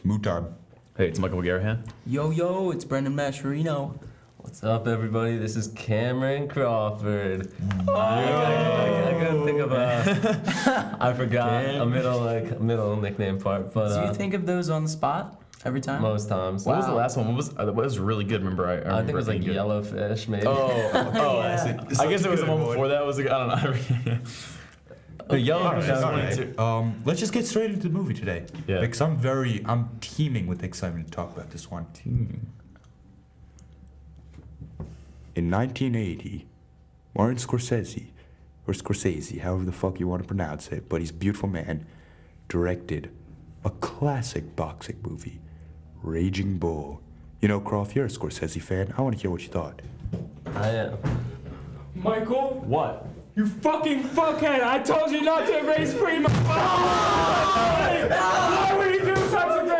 It's mood time. Hey, it's Michael Garahan. Yo, it's Brendan Mascherino. What's up, everybody? This is Cameron Crawford. I couldn't think of I forgot a middle nickname part, but Do you think of those on the spot every time? most times. What was the last one? What was really good? Remember, I I think it was like Yellowfish, maybe. I see. I guess it was the one before that. Was like, I don't know. The Yellowfish. Alright. Let's just get straight into the movie today. Yeah. Because I'm teeming with excitement to talk about this one. In 1980, Martin Scorsese, or Scorsese, however the fuck you want to pronounce it, but he's a beautiful man, directed a classic boxing movie, Raging Bull. You know, Croft, you're a Scorsese fan. I want to hear what you thought. I am. Michael, What? you fucking fuckhead! I told you not to erase Prima. Why would you do such a thing?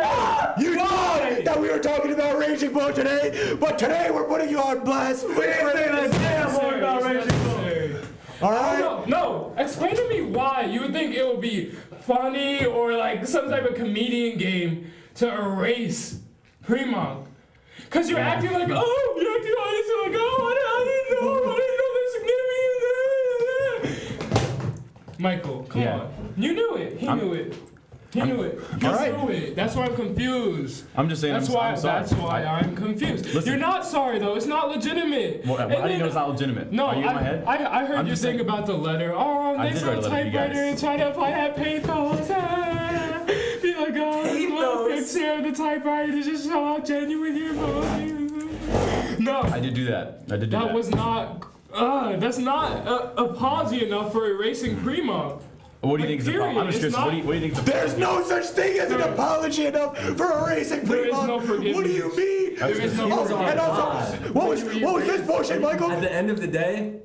You know that we were talking about Raging Bull today, but today we're putting you on blast. We ain't saying that damn more about Raging Bull. Alright? No, explain to me why you would think it would be funny or like some type of comedian game to erase Prima. Cause you're acting like, oh, you're acting like this, like, oh, I didn't know this significant. Michael, come on. You knew it. He knew it. He knew it. You knew it. That's why I'm confused. I'm just saying. That's I'm sorry. That's why I'm confused. Listen. You're not sorry though. It's not legitimate. Well, how do you know it's not legitimate? No, Are you in my head? I heard I'm you just think saying- about the letter. Oh, I next did write on a letter to you typewriter guys. and try to apply that pathos. Be like, oh, little picture of the typewriter to just show how genuine your voice. No, I did do that. I did do that. that was not. That's not apology enough for erasing Prima. What do you think is the problem? I'm just Period. curious. It's What do you think is the There's no such thing as an apology enough for erasing There is Prima. no forgiveness. What do you mean? There is no And also, what was this bullshit, Michael? At the end of the day,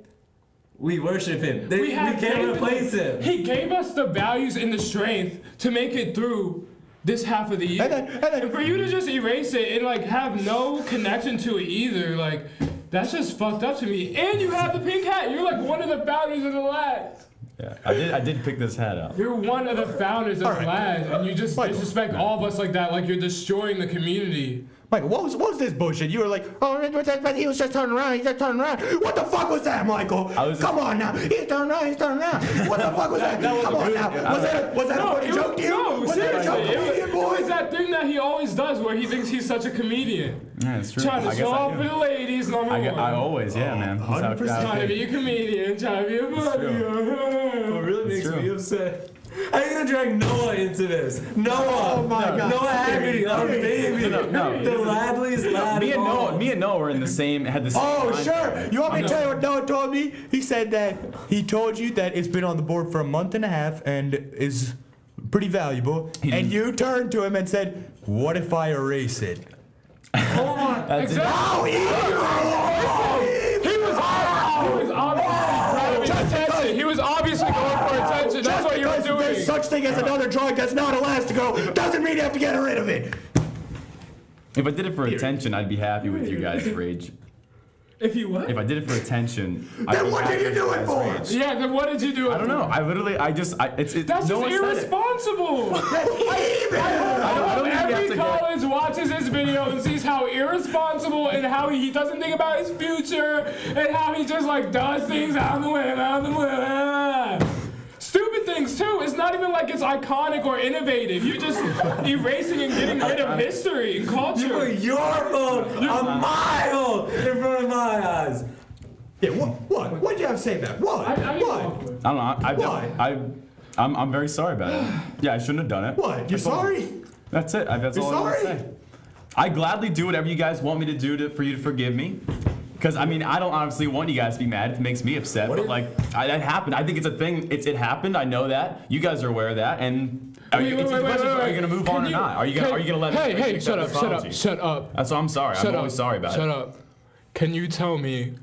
we worship him. We can't replace him. He gave us the values and the strength to make it through this half of the year. And then for you to just erase it and like have no connection to it either, like that's just fucked up to me. And you have the pink hat. You're like one of the founders of the Lads. Yeah, I did pick this hat out. You're one of the founders of the Lads, and you just disrespect all of us like that, like you're destroying the community. Michael, what was this bullshit? You were like, oh, he was just turning around, What the fuck was that, Michael? Come on now. He's turning around. What the fuck was that? Come on now. Was that a funny joke to you? No, Was that a joke, comedian boy? It's that thing that he always does where he thinks he's such a comedian. Yeah, it's true. Trying to I guess show I off do. for the ladies, number one. I always, man. 100%. Trying to be a comedian, trying to be a buddy. What really makes true. me upset. How are you gonna drag Noah into this? Noah! Oh my God. Noah Haggerty, our baby! No. The Ladleys, lad. Me and Noah were in the same. Had the same. Oh, mindset. sure. You want me to tell you what Noah told me? He said that he told you that it's been on the board for a month and a half and is pretty valuable. And you turned to him and said, what if I erase it? That's it. Exactly. He was obviously going for attention. That's what you were doing. There's such thing as another drawing that's not Elastico doesn't mean you have to get rid of it. If I did it for attention, I'd be happy with you guys' rage. If you what? If I did it for attention, I'd Then be what happy did you with do it guys' for? rage. Yeah, then what did you do? I don't know. It's That's no just one said it. irresponsible. I don't think you have Every to college watches this video and sees how irresponsible and how he doesn't think about his future and how he just like does things out of the way. Stupid things too. It's not even like it's iconic or innovative. You're just erasing and getting rid of history and culture. You put your phone a mile in front of my eyes. Yeah, what? What'd you have to say about it? What? I What? I don't know. Why? I'm very sorry about it. Yeah, I shouldn't have done it. What? You're That's all. sorry? That's it. That's You're all I want to sorry? say. I gladly do whatever you guys want me to do for you to forgive me. Because, I mean, I don't honestly want you guys to be mad. It makes me upset. But, that happened. I think it's a thing. It happened. I know that. You guys are aware of that. And are you going to move on or not? Are you going to let me? Hey, shut up. That's why I'm sorry. I'm always sorry about it. Shut up. Can you tell me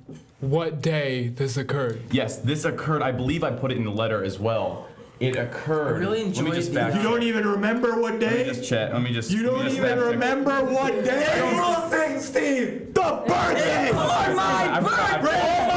what day this occurred? Yes, this occurred. I believe I put it in the letter as well. It occurred. I really Let me enjoyed just the- fact You don't even remember what Let me day? just check. Let me just. You let me don't just even fact check. remember what day? April 16th! The birthday! On my birthday!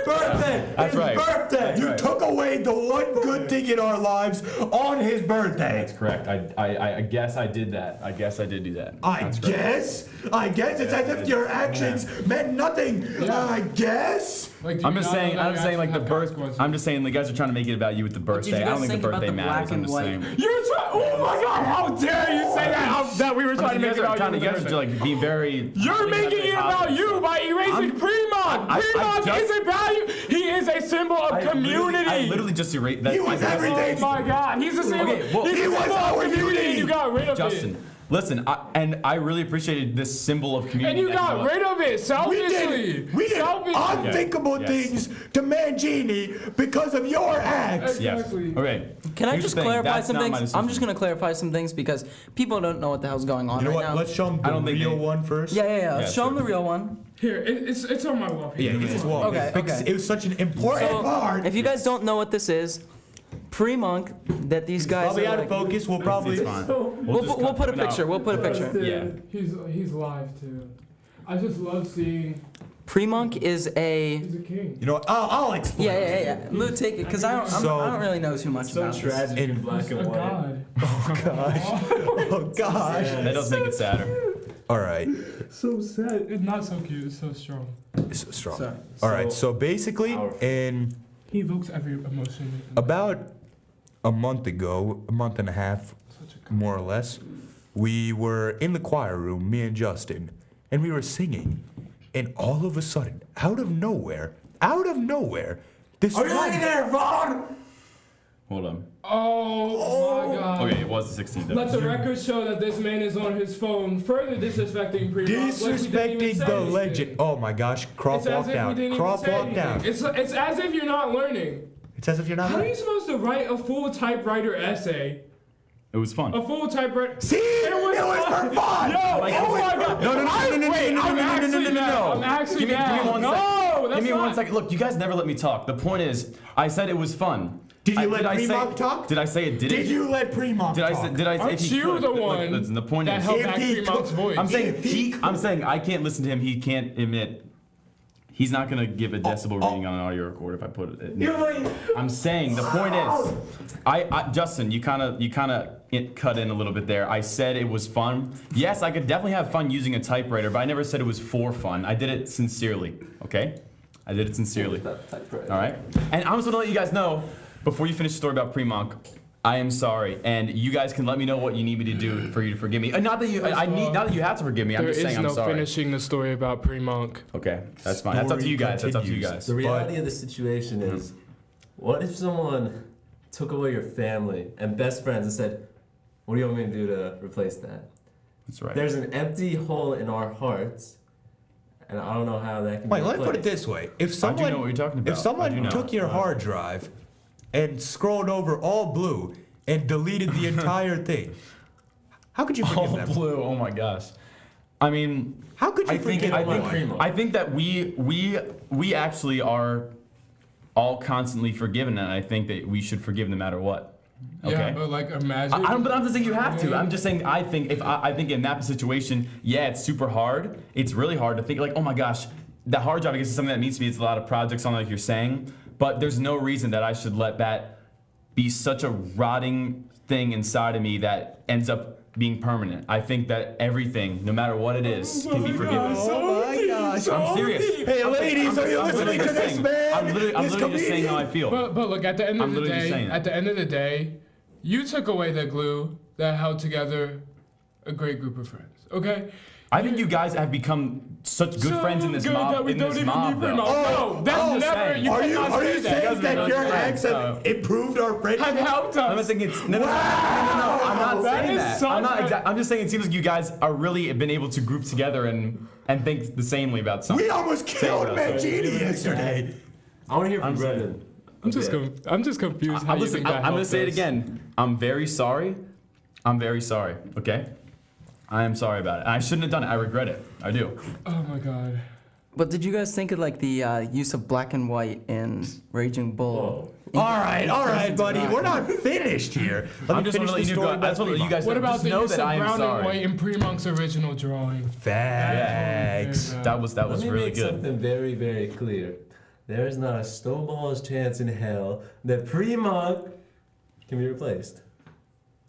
Birthday! That's right. Birthday! You took away made the one good thing in our lives on his birthday. That's correct. I guess I did that. I guess I did do that. I That's correct. guess it's as if your actions meant nothing. I guess. Like, do I'm you just not saying. know I'm you saying like the actually have birth. consequences? I'm just saying the guys are trying to make it about you with the did birthday. you I don't guys think the think about birthday the matters. black I'm and just white? saying. You're trying. Oh my God! How dare you say that we were trying to You make guys it are about trying to. you. You guys are like being very. You're making it about you by erasing Premont. I Premont just- isn't value. He is a symbol of community. I literally just erased that. He was everything. Oh my God! He's a symbol. Okay, well, he's he a was symbol of our community. unity. And you got rid of Justin, it. listen, I really appreciated this symbol of community. And you that got rid of it We selfishly. did Selfishly. unthinkable Yes. things to Mangini because of your acts. Yes. Exactly. Okay. Can I Here's just the thing, clarify that's some not my things? I'm just decision. gonna clarify some things because people don't know what the hell's going on You know right what? now. Let's show him I the don't think real they- one first. Yeah. Yeah, Show them sure. the real one. Here, it's on my wall. Yeah, he's just walking. Okay, Because okay. it was such an important So, part. if you guys don't know what this is, pre-monk that these guys Probably are out of like, focus. We'll probably. It's fine. we'll put a picture. We'll put a picture. Yeah. He's live too. I just love seeing. Pre-monk is a He's a king. You know what? I'll explain. yeah. Lou, take it because I don't really know too much about this. In black He's a and white. god. Oh gosh. That does make it sadder. All right. So sad. It's not so cute. It's so strong. It's strong. Sorry. All right. So basically, in He evokes every emotion. about a month ago, a month and a half, Such a more or less, we were in the choir room, me and Justin, and we were singing, and all of a sudden, out of nowhere, this. Are you there, Vaughn? Hold on. Oh my God. Okay, it was the 16th. Let the record show that this man is on his phone, further disrespecting Premont. Disrespecting the legend. Oh my gosh, Croft walk down. Croft walk down. It's as if you're not learning. It's as if you're not. How are you supposed to write a full typewriter essay? It was fun. A full typewriter. See, it was for fun. Yo, Like, oh my God. No. Wait, I'm actually mad. I'm actually Give me mad. one No, second. that's Give me not. 1 second. Look, you guys never let me talk. The point is, I said it was fun. Did you let I say- Premont talk? Did I say it didn't? Did you let Premont Did I talk? say? Did I say? Aren't if he you could? the Look, one listen, the point that is, held If back he Premont's could- voice? I'm saying If he- I'm saying I can't listen to him. He can't emit. He's not gonna give a decibel reading on an audio record if I put it. I'm saying the point is, Justin, you kind of cut in a little bit there. I said it was fun. Yes, I could definitely have fun using a typewriter, but I never said it was for fun. I did it sincerely. Okay, I did it sincerely. All right, and I'm just gonna let you guys know before you finish the story about Premont. I am sorry, and you guys can let me know what you need me to do for you to forgive me. Not that you, not that you have to forgive me. I'm There just is saying I'm no sorry. finishing the story about Premont. Okay, that's fine. That's up to you guys. That's up to you continues. guys. The reality of the situation is, what if someone took away your family and best friends and said, "What do you want me to do to replace that?" That's right. There's an empty hole in our hearts, and I don't know how that can Wait, be let me put it replaced. this way: if I do someone, know what you're talking about. if I do someone know. took your hard drive and scrolled over all blue and deleted the entire thing, how could you forgive All them? blue. Oh my gosh. I mean, How could you forgive anyone? I think that we actually are all constantly forgiven, and I think that we should forgive no matter what. Okay. Yeah, but like imagine. But I'm just saying you have to. I'm just saying I think I think in that situation, yeah, it's super hard. It's really hard to think like, oh my gosh, the hard job I guess is something that means to me. It's a lot of projects on like you're saying, but there's no reason that I should let that be such a rotting thing inside of me that ends up being permanent. I think that everything, no matter what it is, can be forgiven. Oh my gosh! I'm serious. Hey, ladies, are you I'm listening literally to just this saying- man? I'm literally This just saying how I comedian? feel. But look, at the end of I'm the literally just day, saying that. at the end of the day, you took away the glue that held together a great group of friends. Okay. I think you guys have become such good friends in this good mob. that we In don't this even mob, need though. Premont. No, that's I'm just never. saying. You Are you cannot say that. saying that your friends, acts have improved our Have friendship? helped I'm not us. saying it's no. I'm not That saying is that. such I'm not. a- I'm just saying it seems like you guys are really been able to group together and think the samely about something. We almost killed that. Mangini yesterday. I want to hear from I'm Brendan. I'm just confused. How you Listen, think that I'm gonna helped say it us. again. I'm very sorry. I'm very sorry. Okay. I am sorry about it. I shouldn't have done it. I regret it. I do. Oh my god. But did you guys think of like the use of black and white in Raging Bull? All right, buddy. We're not finished here. Let I'm me just finish want the to let you story go. I about just want to let you guys What about just the know use that of I am brown and white sorry. in Premont's original drawing? Facts. That was Let me really make good. something very, very clear. There's not a snowball's chance in hell that Premog can be replaced.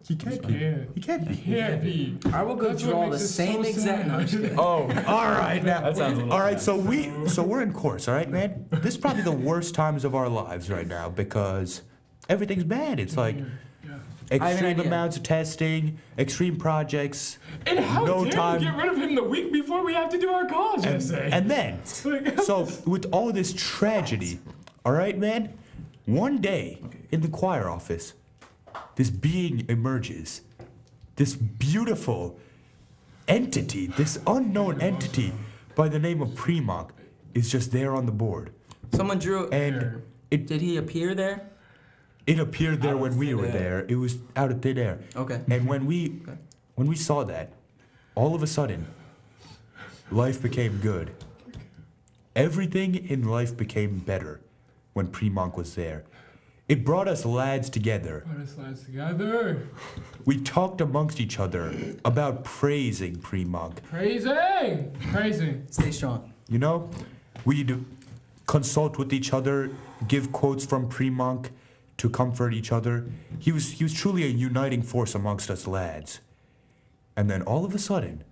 He can't He be. can't. He can't be. Can't be. I will go That's what draw the makes it same so exact. No, I'm just kidding. Oh, all right now. That sounds a little all right, bad. so we're in course, all right, man. This is probably the worst times of our lives right now because everything's bad. It's like I have an extreme idea. amounts of testing, extreme projects, And how no dare time. you get rid of him the week before we have to do our college essay? And then, Like, so with all this tragedy, all right, man. One day in the choir office, this being emerges. This beautiful entity, this unknown entity by the name of Premog is just there on the board. Someone drew. And it Did he appear there? it appeared there Out of when we thin were air. there. It was out of thin air. Okay. And when we saw that, all of a sudden, life became good. Everything in life became better when Premog was there. It brought us lads together. put us lads together. We talked amongst each other about praising Premog. Praising. Stay strong. You know, we'd consult with each other, give quotes from Premog to comfort each other. He was truly a uniting force amongst us lads. And then all of a sudden,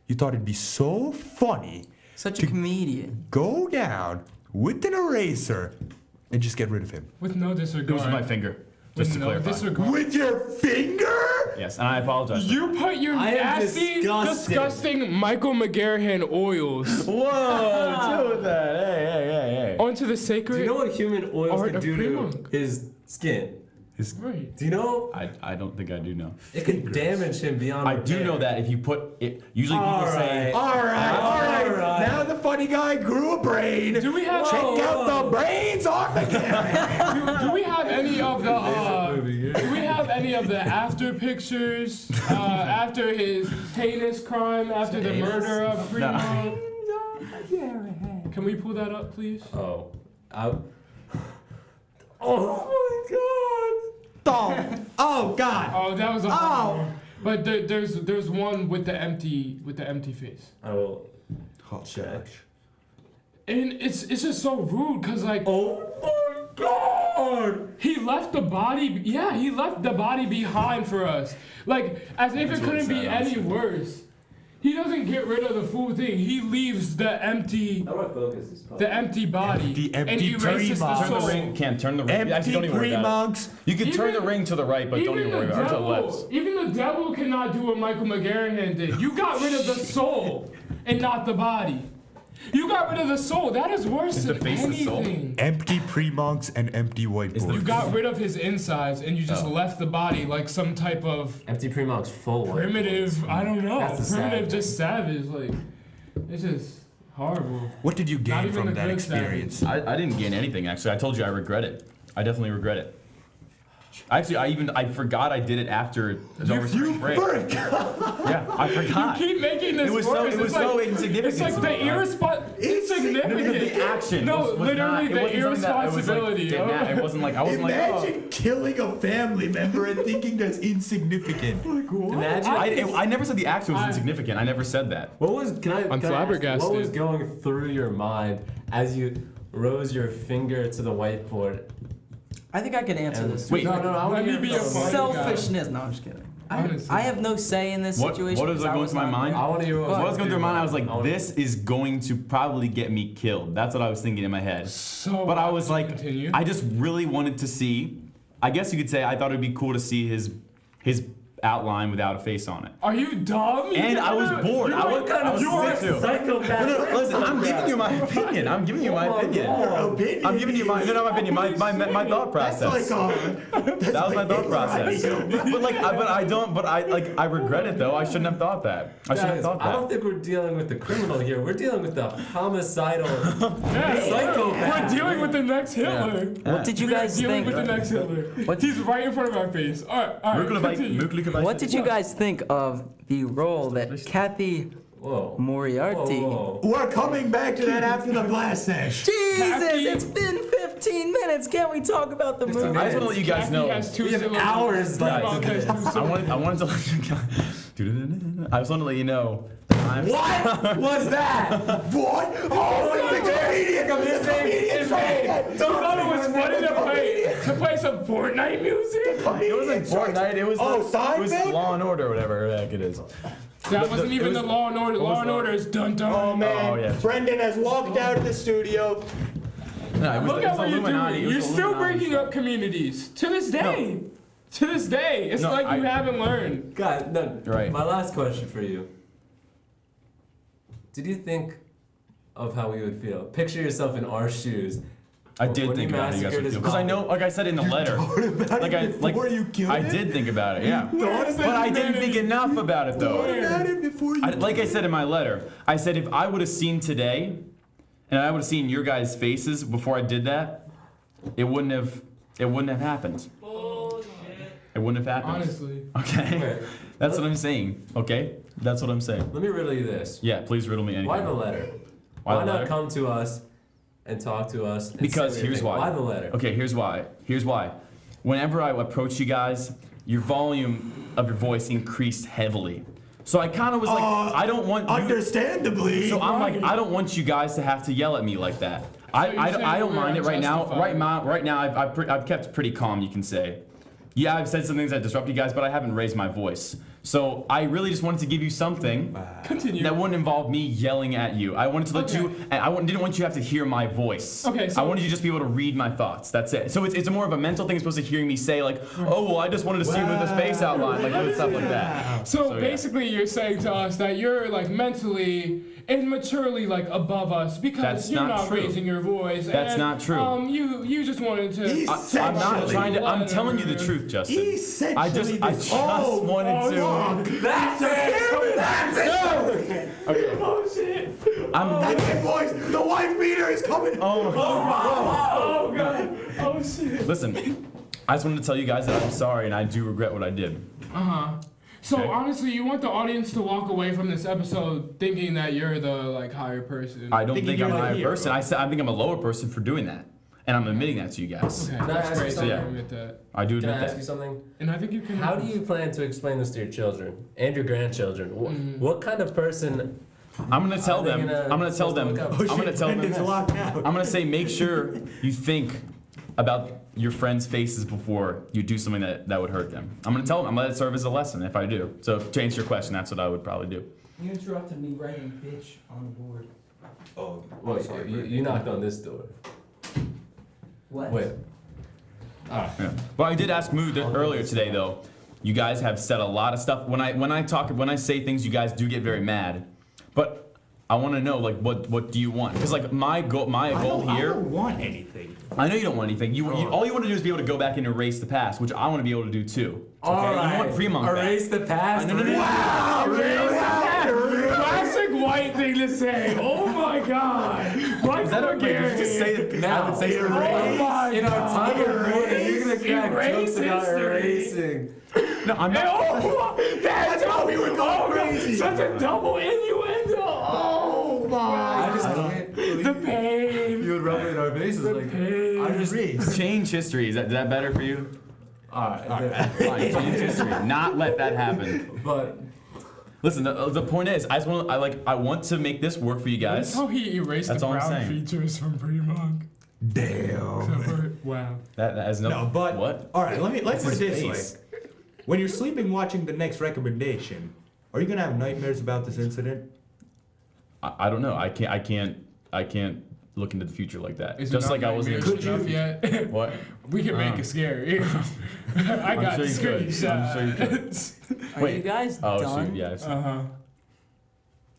you thought it'd be so funny Such a comedian. go down with an eraser and just get rid of him. With no It disregard. was with my finger, just With to no clarify. disregard. With your finger? Yes, and I apologize. You put your I am nasty, disgusted. disgusting Michael McGarrahan oils Whoa, chill with that. Hey. onto the Do sacred. you know what human oils Art can of do to Premog. his skin? Right. Do you know? I don't think I do know. It can damage him beyond I do repair. know that if you put it, usually people say, All right. Now the funny guy grew a brain. Do we have Check out the brains on the do we have any of the do we have any of the after pictures after his heinous crime after the murder of Premog? Can we pull that up, please? Oh. Oh God. Oh, that was a hard one. But there's one with the empty face. I will Oh, check. And it's just so rude because like Oh my god! he left the body. Yeah, he left the body behind for us. Like as if That's it couldn't really be sad, any honestly. worse. He doesn't get rid of the full thing. He leaves the empty How do I focus this part? body The empty and erases Premog. the turn the soul. ring, can't turn the ring. Empty Actually, don't even worry about it. Premogs. You can turn the Even- ring to the right, but don't even worry about it. Or to the left. Even the devil cannot do what Michael McGarrahan did. You got rid of the soul and not the body. You got rid of the soul. That is worse Is than the face the soul? anything. Empty Premogs and empty You whiteboards. got rid of his insides and you just Oh. left the body like some type of Empty Premog's full. primitive. I don't know. That's the sad Primitive, thing. just savage. Like it's just horrible. What did you Not gain even from the that good experience? I didn't gain anything actually. I told you I regret it. I definitely regret it. Actually, I forgot I did it after the over break. Yeah, I forgot. Keep making this It was worse. so It's like, insignificant. It's like to the me. insignificant. The action. No, was literally not, the it wasn't something that it was like, irresponsibility. didn't it wasn't like I wasn't like. Oh. killing a family member and thinking that's insignificant. Imagine. I never said the action was I- insignificant. I never said that. What was? Can I? I'm can I ask, flabbergasted. what was going through your mind as you rose your finger to the whiteboard? I think I can answer And- this. Wait. No, I Let want me to be hear a from- funny Selfishness. No, I'm just kidding. Honestly. I have no say in this What situation. was because going was through my not mind? there. I want to hear What was going through my mind? I was like, wanna- this is going to probably get me killed. That's what I was thinking in my head. So, But I was like, continue. I just really wanted to see. I guess you could say I thought it'd be cool to see his outline without a face on it. Are you dumb? And I was bored. I was kind of you are too. Psychopath. No, listen, I'm giving you my opinion. I'm giving you my opinion. I'm giving you my not my opinion, my thought process. That was my thought process. But I regret it though. I shouldn't have thought that. I shouldn't have Guys, thought I don't that. think we're dealing with the criminal here. We're dealing with the homicidal Yeah, psychopath. we're dealing with the next Hitler. What did you We are guys dealing think? with the next Hitler. What- He's right in front of our face. All right, continue. What did you guys think of the role that Kathy Whoa. Moriarty? Whoa. We're coming back to that after the blast sesh. Jesus, Kathy- it's been 15 minutes. Can't we talk about the movie? I just want to let you guys Kathy know. has two We have syllables. hours left. Premog has two syllables. I wanted to let you guys. I just wanted to let you know. What was that? What? Oh, the comedian! The comedian's right. You thought it was funny to play some Fortnite music? It wasn't Fortnite. It was it was Seinfeld? Law and Order, or whatever the heck it is. That wasn't even the Law and Order. Law and Order is dun dun. Oh man, Oh, yeah. Brendan has walked out of the studio. No, it was, Look it at was what you're Illuminati. doing. It was You're still Illuminati breaking stuff. up communities to this day. To this day, it's No, like you I- haven't learned. God, no. Right. My last question for you. Did you think of how we would feel? Picture yourself in our shoes. I did When think you about it, you guys massacred would his feel. Because I know, like I said in the letter, like before you killed I him? did think about it, yeah. Thought But I didn't think enough about it though. about it before you. Like I said in my letter, I said if I would have seen today, and I would have seen your guys' faces before I did that, it wouldn't have happened. It wouldn't have happened. Honestly. Okay. Wait. That's what I'm saying. Okay. That's what I'm saying. Let me riddle you this. Yeah. Please riddle me anything. Why the letter? Why the not letter? come to us and talk to us? And Because say what you here's think? why. Why the letter? Okay, here's why. Here's why. Whenever I approach you guys, your volume of your voice increased heavily. So I kind of was like, I don't want you. Understandably. So I'm like, I don't want you guys to have to yell at me like that. I don't mind it right now. Right now, I've kept pretty calm, you can say. Yeah, I've said some things that disrupt you guys, but I haven't raised my voice. So I really just wanted to give you something Continue. that wouldn't involve me yelling at you. I wanted to let Okay. you, and didn't want you to have to hear my voice. Okay, so- I wanted you to just be able to read my thoughts. That's it. So it's more of a mental thing, as opposed to hearing me say like, oh, well, I just wanted to see him with his face outlined, like doing stuff like that. So yeah. basically, you're saying to us that you're like mentally and maturely like above us because That's you're not not true. raising your voice. That's and, not true. You just wanted to. I'm not trying to. I'm telling you the truth, Justin. I just wanted to. That's it! That's it! Oh shit! That's it, boys! The wife beater is coming! Oh god! Oh shit! Listen, I just wanted to tell you guys that I'm sorry and I do regret what I did. So Okay. honestly, you want the audience to walk away from this episode thinking that you're the like higher person. I don't Thinking think I'm a you're the higher hero. person. I think I'm a lower person for doing that, and I'm admitting that to you guys. Okay, Can I that's ask you great. something? I admit that. I do Can I admit ask you that. something? And I think you can. How do you plan to explain this to your children and your grandchildren? What kind of person? I'm gonna tell Are they them. gonna- I'm gonna tell supposed them. to look up? I'm gonna tell them. Brendan's locked out. I'm gonna say make sure you think about your friends' faces before you do something that would hurt them. I'm gonna tell them. I'm gonna let it serve as a lesson if I do. So to answer your question, that's what I would probably do. You interrupted me writing bitch on the board. Oh, Wait, you knocked on this door. What? Wait. Yeah. Well, I did ask Mood earlier today though. You guys have said a lot of stuff. When I say things, you guys do get very mad. But I want to know like what do you want? Because like my goal I here. don't want anything. I know you don't want anything. All you want to do is be able to go back and erase the past, which I want to be able to do too. Okay? You want Fremont back. Erase the past. No. Classic white thing to say. Oh my god. White Is that okay? Did you just say it? Now, I would say Oh my in our time of mourning, you're gonna crack Erase jokes about history. erasing. No, I'm not. Oh, that's how we were going crazy. Such a double innuendo. Oh my. I just can't believe The pain. you would rub it in our faces like. pain. I just. Change history. Is that better for you? Alright. Fine, change history. Not let that happen. But Listen, the point is, I want to make this work for you That's guys. how he erased That's the all I'm brown saying. features from Fremont. Damn. Wow. That has no. No, but what? all right. Let's put it his this face. way: when you're sleeping, watching the next recommendation, are you gonna have nightmares about this incident? I don't know. I can't look into the future like that. Is it Just not like I wasn't. nightmarish enough yet? What? We can make it scary. I got sure you could. screenshots. I'm sure you could. Are you guys Oh done? shoot! Yeah. I see. Uh-huh.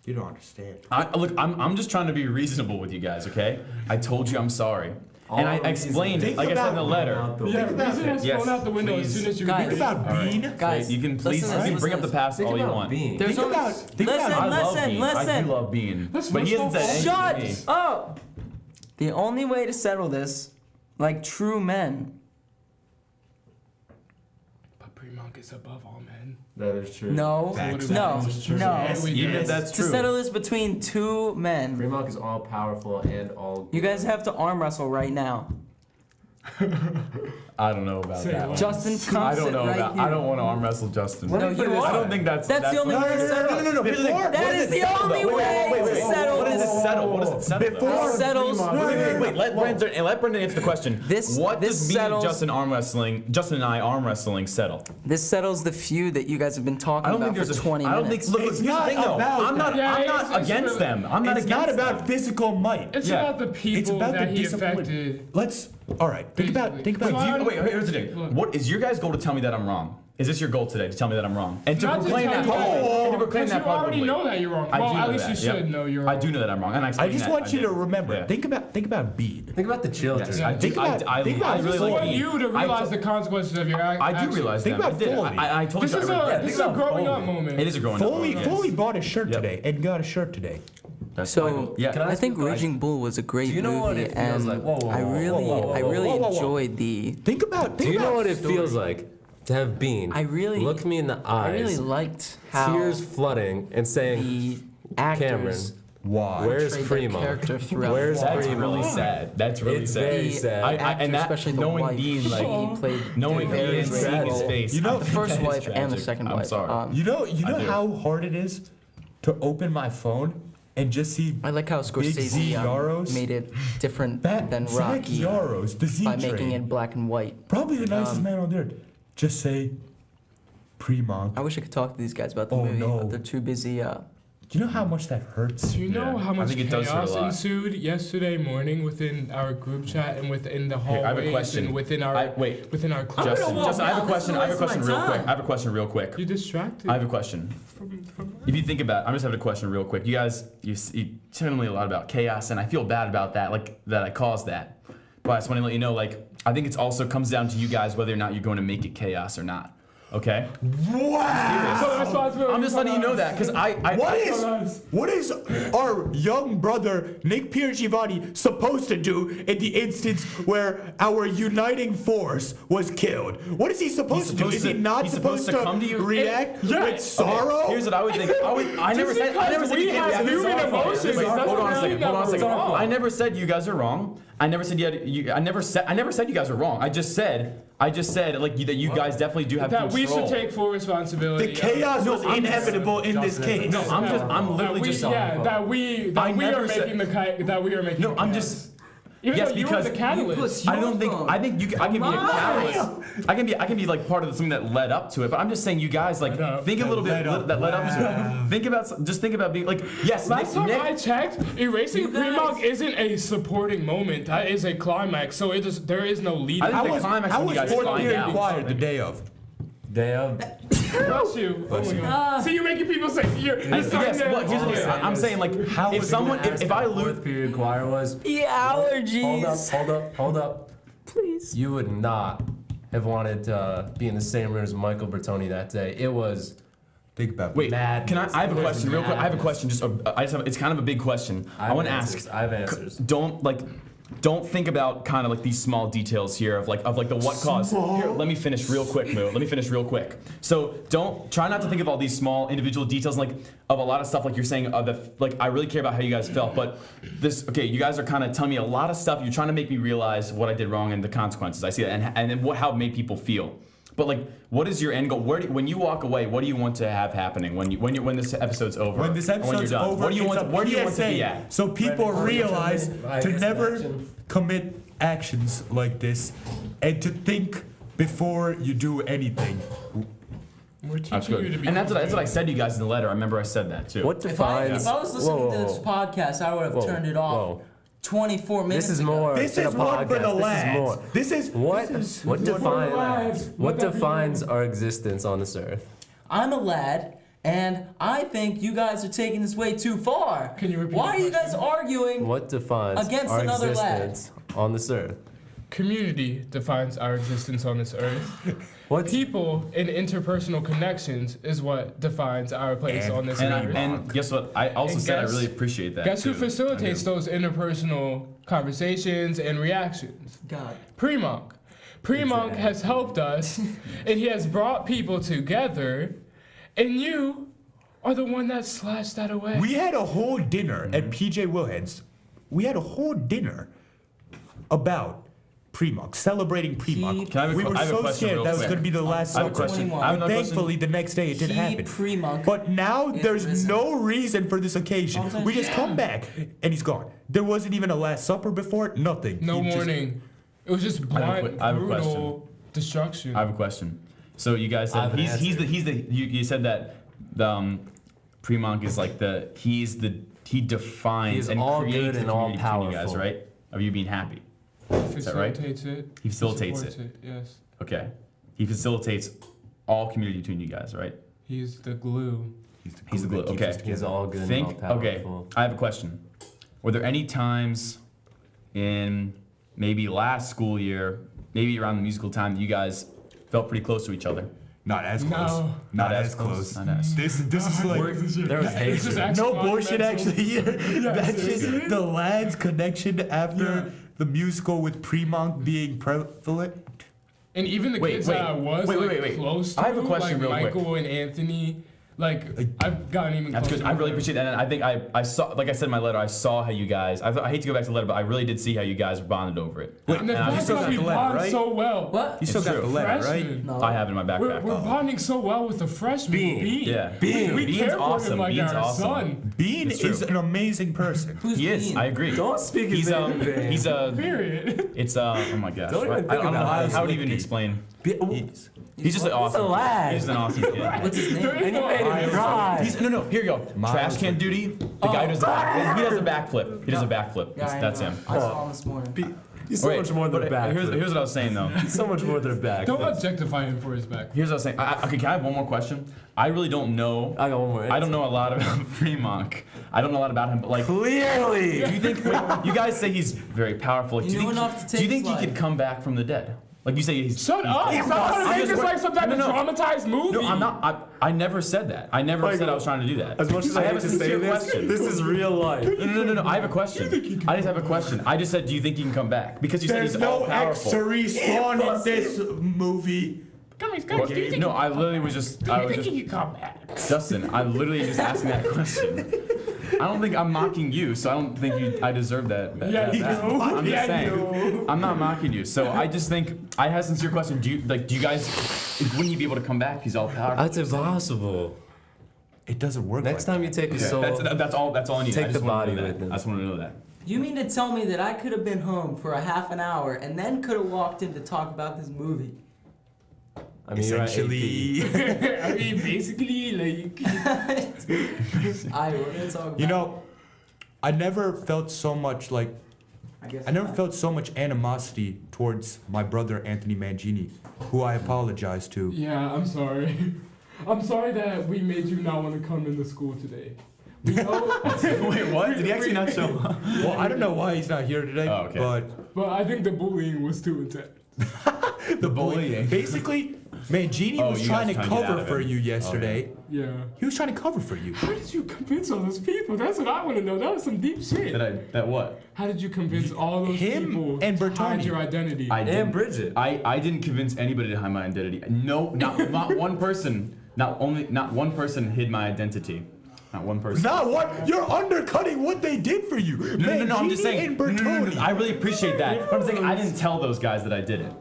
You don't understand. Look, I'm just trying to be reasonable with you guys, okay? I told you I'm sorry, and I explained, Think like I said in the about- letter. Yeah, Think about reason has Yes, thrown out the window as please. soon as you Guys. Think about Bean. Guys, You can please listen to you can this, bring up the listen past all you about want. Bean. There's Think only- about- think listen, about- I love listen, Bean. I listen. do love Bean, Let's but he hasn't said anything Shut to me. up! The only way to settle this, like true men, But Fremont is above all men. that is true. no, Facts. no, That's true. no. Yes, we Even did. if that's To true. settle this between two men, Fremont is all powerful and all. you guys have to arm wrestle right now. I don't know about Say that what? one. Justin, come I don't sit know right about. here. I don't want to arm wrestle Justin. No, you are. I don't think that's That's the only way to settle. No. Here's the thing. That is the only way to settle. What does it settle? What does it settle? Before- This settles. Wait. Let Brendan answer the question. What this does me and settles- Justin and I arm wrestling settle? This settles the feud that you guys have been I talking don't about think for there's 20 I don't minutes. think. Look, It's here's the not thing, though. about I'm not. that. I'm Yeah, not it's against really- them. I'm not It's against not about them. physical might. It's Yeah. about the It's people about that the he discipline. affected. Let's. All right. Think about. Basically. Think about. So Do you, wait, here's the thing. Look. What is your guys' goal to tell me that I'm wrong? Is this your goal today to tell me that I'm wrong? And to Not to proclaim tell that you publicly. that. And to proclaim Because that you already publicly. know that you're wrong. I Well, do at know least that, you yep. should know you're wrong. I do know that I'm wrong, and I I explained just that. want I you to did. remember. Yeah. Think about Bede. Think about the children. Yes, Yeah. I do. Think about- I think about really I like want Bede. you to realize the consequences of your I do actions. realize Think them. about I did. Foley. I told This you. is I a read- this is a growing up moment. It is a growing up. Foley, moment, Foley yes. bought a shirt Yep. today and got a shirt today. That's So fine. Yeah. Can I I ask think you a question? Raging Bull was a great Do you know movie, what it feels and like? Whoa, whoa, I whoa, really, whoa, whoa, I whoa, really whoa, whoa, whoa. enjoyed the. Think about. Do you know what it story. feels like to have Bean I really look me in the I eyes, really liked how tears flooding, and saying, the actors Why? "Where's portrayed their Primo? character throughout. Where's That's Primo?" really sad. That's really It's sad. very the sad. actor, and that especially the knowing wife, Dean, she like, played knowing very, Dean and very seeing his well. face. You know- The first that is wife and the tragic. second I'm wife. sorry. You know do. how hard it is to open my phone and just see I like how Big Scorsese Z Yaros. made it different that than Zach Rocky Yaros, the Z by Train. making it black and white. Probably the nicest man on earth. Just say, Primo. I wish I could talk to these guys about the Oh, movie, no. but they're too busy. Do you know how much that hurts? Do you know Yeah. how I much think it does hurt a chaos lot. ensued yesterday morning within our group chat and within the Here, I have a hallways question. and within our Wait, within our class? Justin, walk Justin, I have out. a This question. is I have a a waste question of real my quick. time. I have a question real quick. You're distracted. I have a question. If you think about, I'm just having a question real quick. You guys, you tell me a lot about chaos, and I feel bad about that, like that I caused that. But I just want to let you know, like, I think it also comes down to you guys whether or not you're going to make it chaos or not. Okay? Wow! So the responsibility I'm just letting you know that because What is our young brother Nick Piergiovanni supposed to do in the instance where our uniting force was killed? What is he supposed to do? Is he not he's supposed to come to you react Yeah. with sorrow? Here's what I would think. I never said we you have can't be human sorrowful. emotions. Wait, That's hold on a really second. Hold on a not second. wrong. I never said you guys are wrong. I never said I never said you guys are wrong. I just said like that you guys definitely do have that control. we should take full responsibility. The chaos was I'm just- inevitable in this case. No, I'm literally just. that we I are never making said- that we are making. No, the I'm chaos. just. Even Yes, though you were because the catalyst. I don't think I think I can be a catalyst. I can be like part of something that led up to it. But I'm just saying you guys like Led up. think a little bit Led up. that led up to it. Think about being like yes. Last time Nick, I checked, erasing You guys- Primoc isn't a supporting moment. That is a climax. So there is no lead. I think I the was, climax I when was you guys fourth find period out. choir the day of. Day of. Bless you. Oh my God. See, you're making people say you're Yes, look, here's the thing. I'm saying like if someone if I lose. Fourth period choir was. The allergies. Hold up. Please. You would not have wanted to be in the same room as Michael Bertoni that day. It was. Think about Wait, Madness. can I have a It was question real quick? I have a madness. question. It's kind of a big question. I want to ask. I have answers. Don't think about kind of like these small details here of like the what cause. Here, let me finish real quick, Moo. Let me finish real quick. So don't try not to think of all these small individual details like of a lot of stuff like you're saying of the like I really care about how you guys felt, but you guys are kind of telling me a lot of stuff. You're trying to make me realize what I did wrong and the consequences. I see that and then how it made people feel. But like, what is your end goal? When you walk away, what do you want to have happening when this episode's over? When this and when you're episode's done? over, Where do you it's want? a Where do you want to be PSA, at? so people realize I to guess never action. commit actions like this, and to think before you do anything. We're That's teaching you good. to be. And that's what I said to you guys in the letter. I remember I said that too. What If I defines? was listening Whoa, to this whoa, podcast, I would have whoa, turned it off whoa. 24 minutes This is ago. more. This than is a one for podcast. the This lads. is more. This is What this is what one for the lads. defines what defines our existence on this earth? I'm a lad, and I think you guys are taking this way too far. Can you repeat Why the are you guys arguing? What defines Against our another lad. existence on this earth? Community defines our existence on this earth. What People and interpersonal connections is what defines our place on this earth. And guess what? I also And said I guess- really appreciate that. Guess who too. facilitates I do. those interpersonal conversations and reactions? God. Premonk. Premonk has helped us, and he has brought people together, and you are the one that slashed that away. We had a whole dinner at PJ Wilhans. We had a whole dinner about Primark, celebrating Primark. Can I have a We que- were I have a so question scared real that was quick. going to be the last I have a supper. question. 21. I have another question. Thankfully, the next day it didn't He happen. Primark But now is there's risen. no reason for this occasion. Sometimes- We just come back and he's gone. There wasn't even a last supper before it. Nothing. No He just- warning. It was just I have a blind, I have a brutal destruction. I have a question. So you guys I have said an he's the you said that the Primark is like he defines He's and all creates good the and all community between you guys, powerful. right? Of you being happy. He Is that right? facilitates it. He facilitates supports it. Yes. Okay. He facilitates all community between you guys, right? He's the glue. He's the glue. that keeps Okay. us He's together. all good Think. and all Okay. powerful. I have a question. Were there any times in maybe last school year, maybe around the musical time, that you guys felt pretty close to each other? Not as close. No. Not as close. Not as. This is like There was This is hatred. actually no bullshit. monumental. Actually, that's seriously? just the lads' connection after the musical with Primark being prevalent. And even the Wait, kids wait, that I was wait, like wait, wait. close to, I have a question like real quick. Michael and Anthony, like I've gotten even That's closer. good. I really appreciate that. And I think I saw, like I said in my letter, I saw how you guys. I hate to go back to the letter, but I really did see how you guys bonded over it. And the And I fact still that got we the letter, bond right? so well. What? You still It's got true. the letter, right? Freshmen. No. I have it in my backpack. We're bonding so well with the freshman. Bean. Yeah. We Bean's care for awesome. him like Bean's our awesome. son. Bean It's true. is an amazing person. Who's He is. Bean? I agree. Don't speak his He's name in vain. he's a Period. it's oh my gosh. Don't even I think don't know about how it. to even explain. He's just an what? awesome. a lad. He's an awesome kid. What's his name? There is And you no made him honor. cry. He's no. Here you go. Trash can duty. The guy who does the backflip. He does a backflip. He does a backflip. Yeah, I That's know. him. I saw him this morning. He's so Wait, much more than a but back. Here's what I was saying though. He's so much more than a back. Don't objectify him for his back. Here's what I was saying. Okay, can I have one more question? I really don't know. I got one more. I don't know a lot about Primark. I don't know a lot about him, but like, Clearly. do you think? Wait, you guys say he's very powerful. You do you know think? enough to Do you take think his he could life. come back from the dead? Like you say, he's. Shut up! Stop trying to make this like some type of traumatized movie. No, I'm not. I never said that. I never said I was trying to do that. As much as I have hate a to say sincere this, question. this is real life. No. I have a question. I just have a question. I just said, do you think he can come back? Because you said There's he's no all X powerful. to respawn in this movie. Guys, do you think, No, I literally was just. do I you was think just. he can come back? Justin, I'm literally just asking that question. I don't think I'm mocking you, so I don't think I deserve that. Yeah, you that. do. I'm just Yeah, saying. you I'm not mocking you. So I just think I have a sincere question. Do you guys? Wouldn't he be able to come back? He's all powerful. That's impossible. It doesn't work. Next like time you take a Yeah, soul, that's all. That's all I need. Take I just the wanted to body know with that. him. I just want to know that. You mean to tell me that I could have been home for a half an hour and then could have walked in to talk about this movie? I mean, you're at AP. Essentially, I mean, basically, like. Alright, we're gonna talk about you know, I never felt so much like I never felt so much animosity towards my brother Anthony Mangini, who I apologize to. Yeah, I'm sorry. I'm sorry that we made you not want to come into school today. We know, Wait, what? Did he actually not show up? Well, I don't know why he's not here today, Oh, okay. but I think the bullying was too intense. but the bullying. Basically, Mangini Oh, was you trying guys to trying to get out cover of for it. you yesterday. Yeah. He was trying to cover for you. How did you convince all those people? That's what I want to know. That was some deep shit. That what? How did you convince all those Him people and to hide Bertoni. your identity? I And didn't- Bridget. I didn't convince anybody to hide my identity. No, not one person. Not one person hid my identity. Not one person. Not what? You're undercutting what they did for you. No, I'm just Mangini saying. and No, Bertoni. I really appreciate that. But I'm saying I didn't tell those guys that I did it.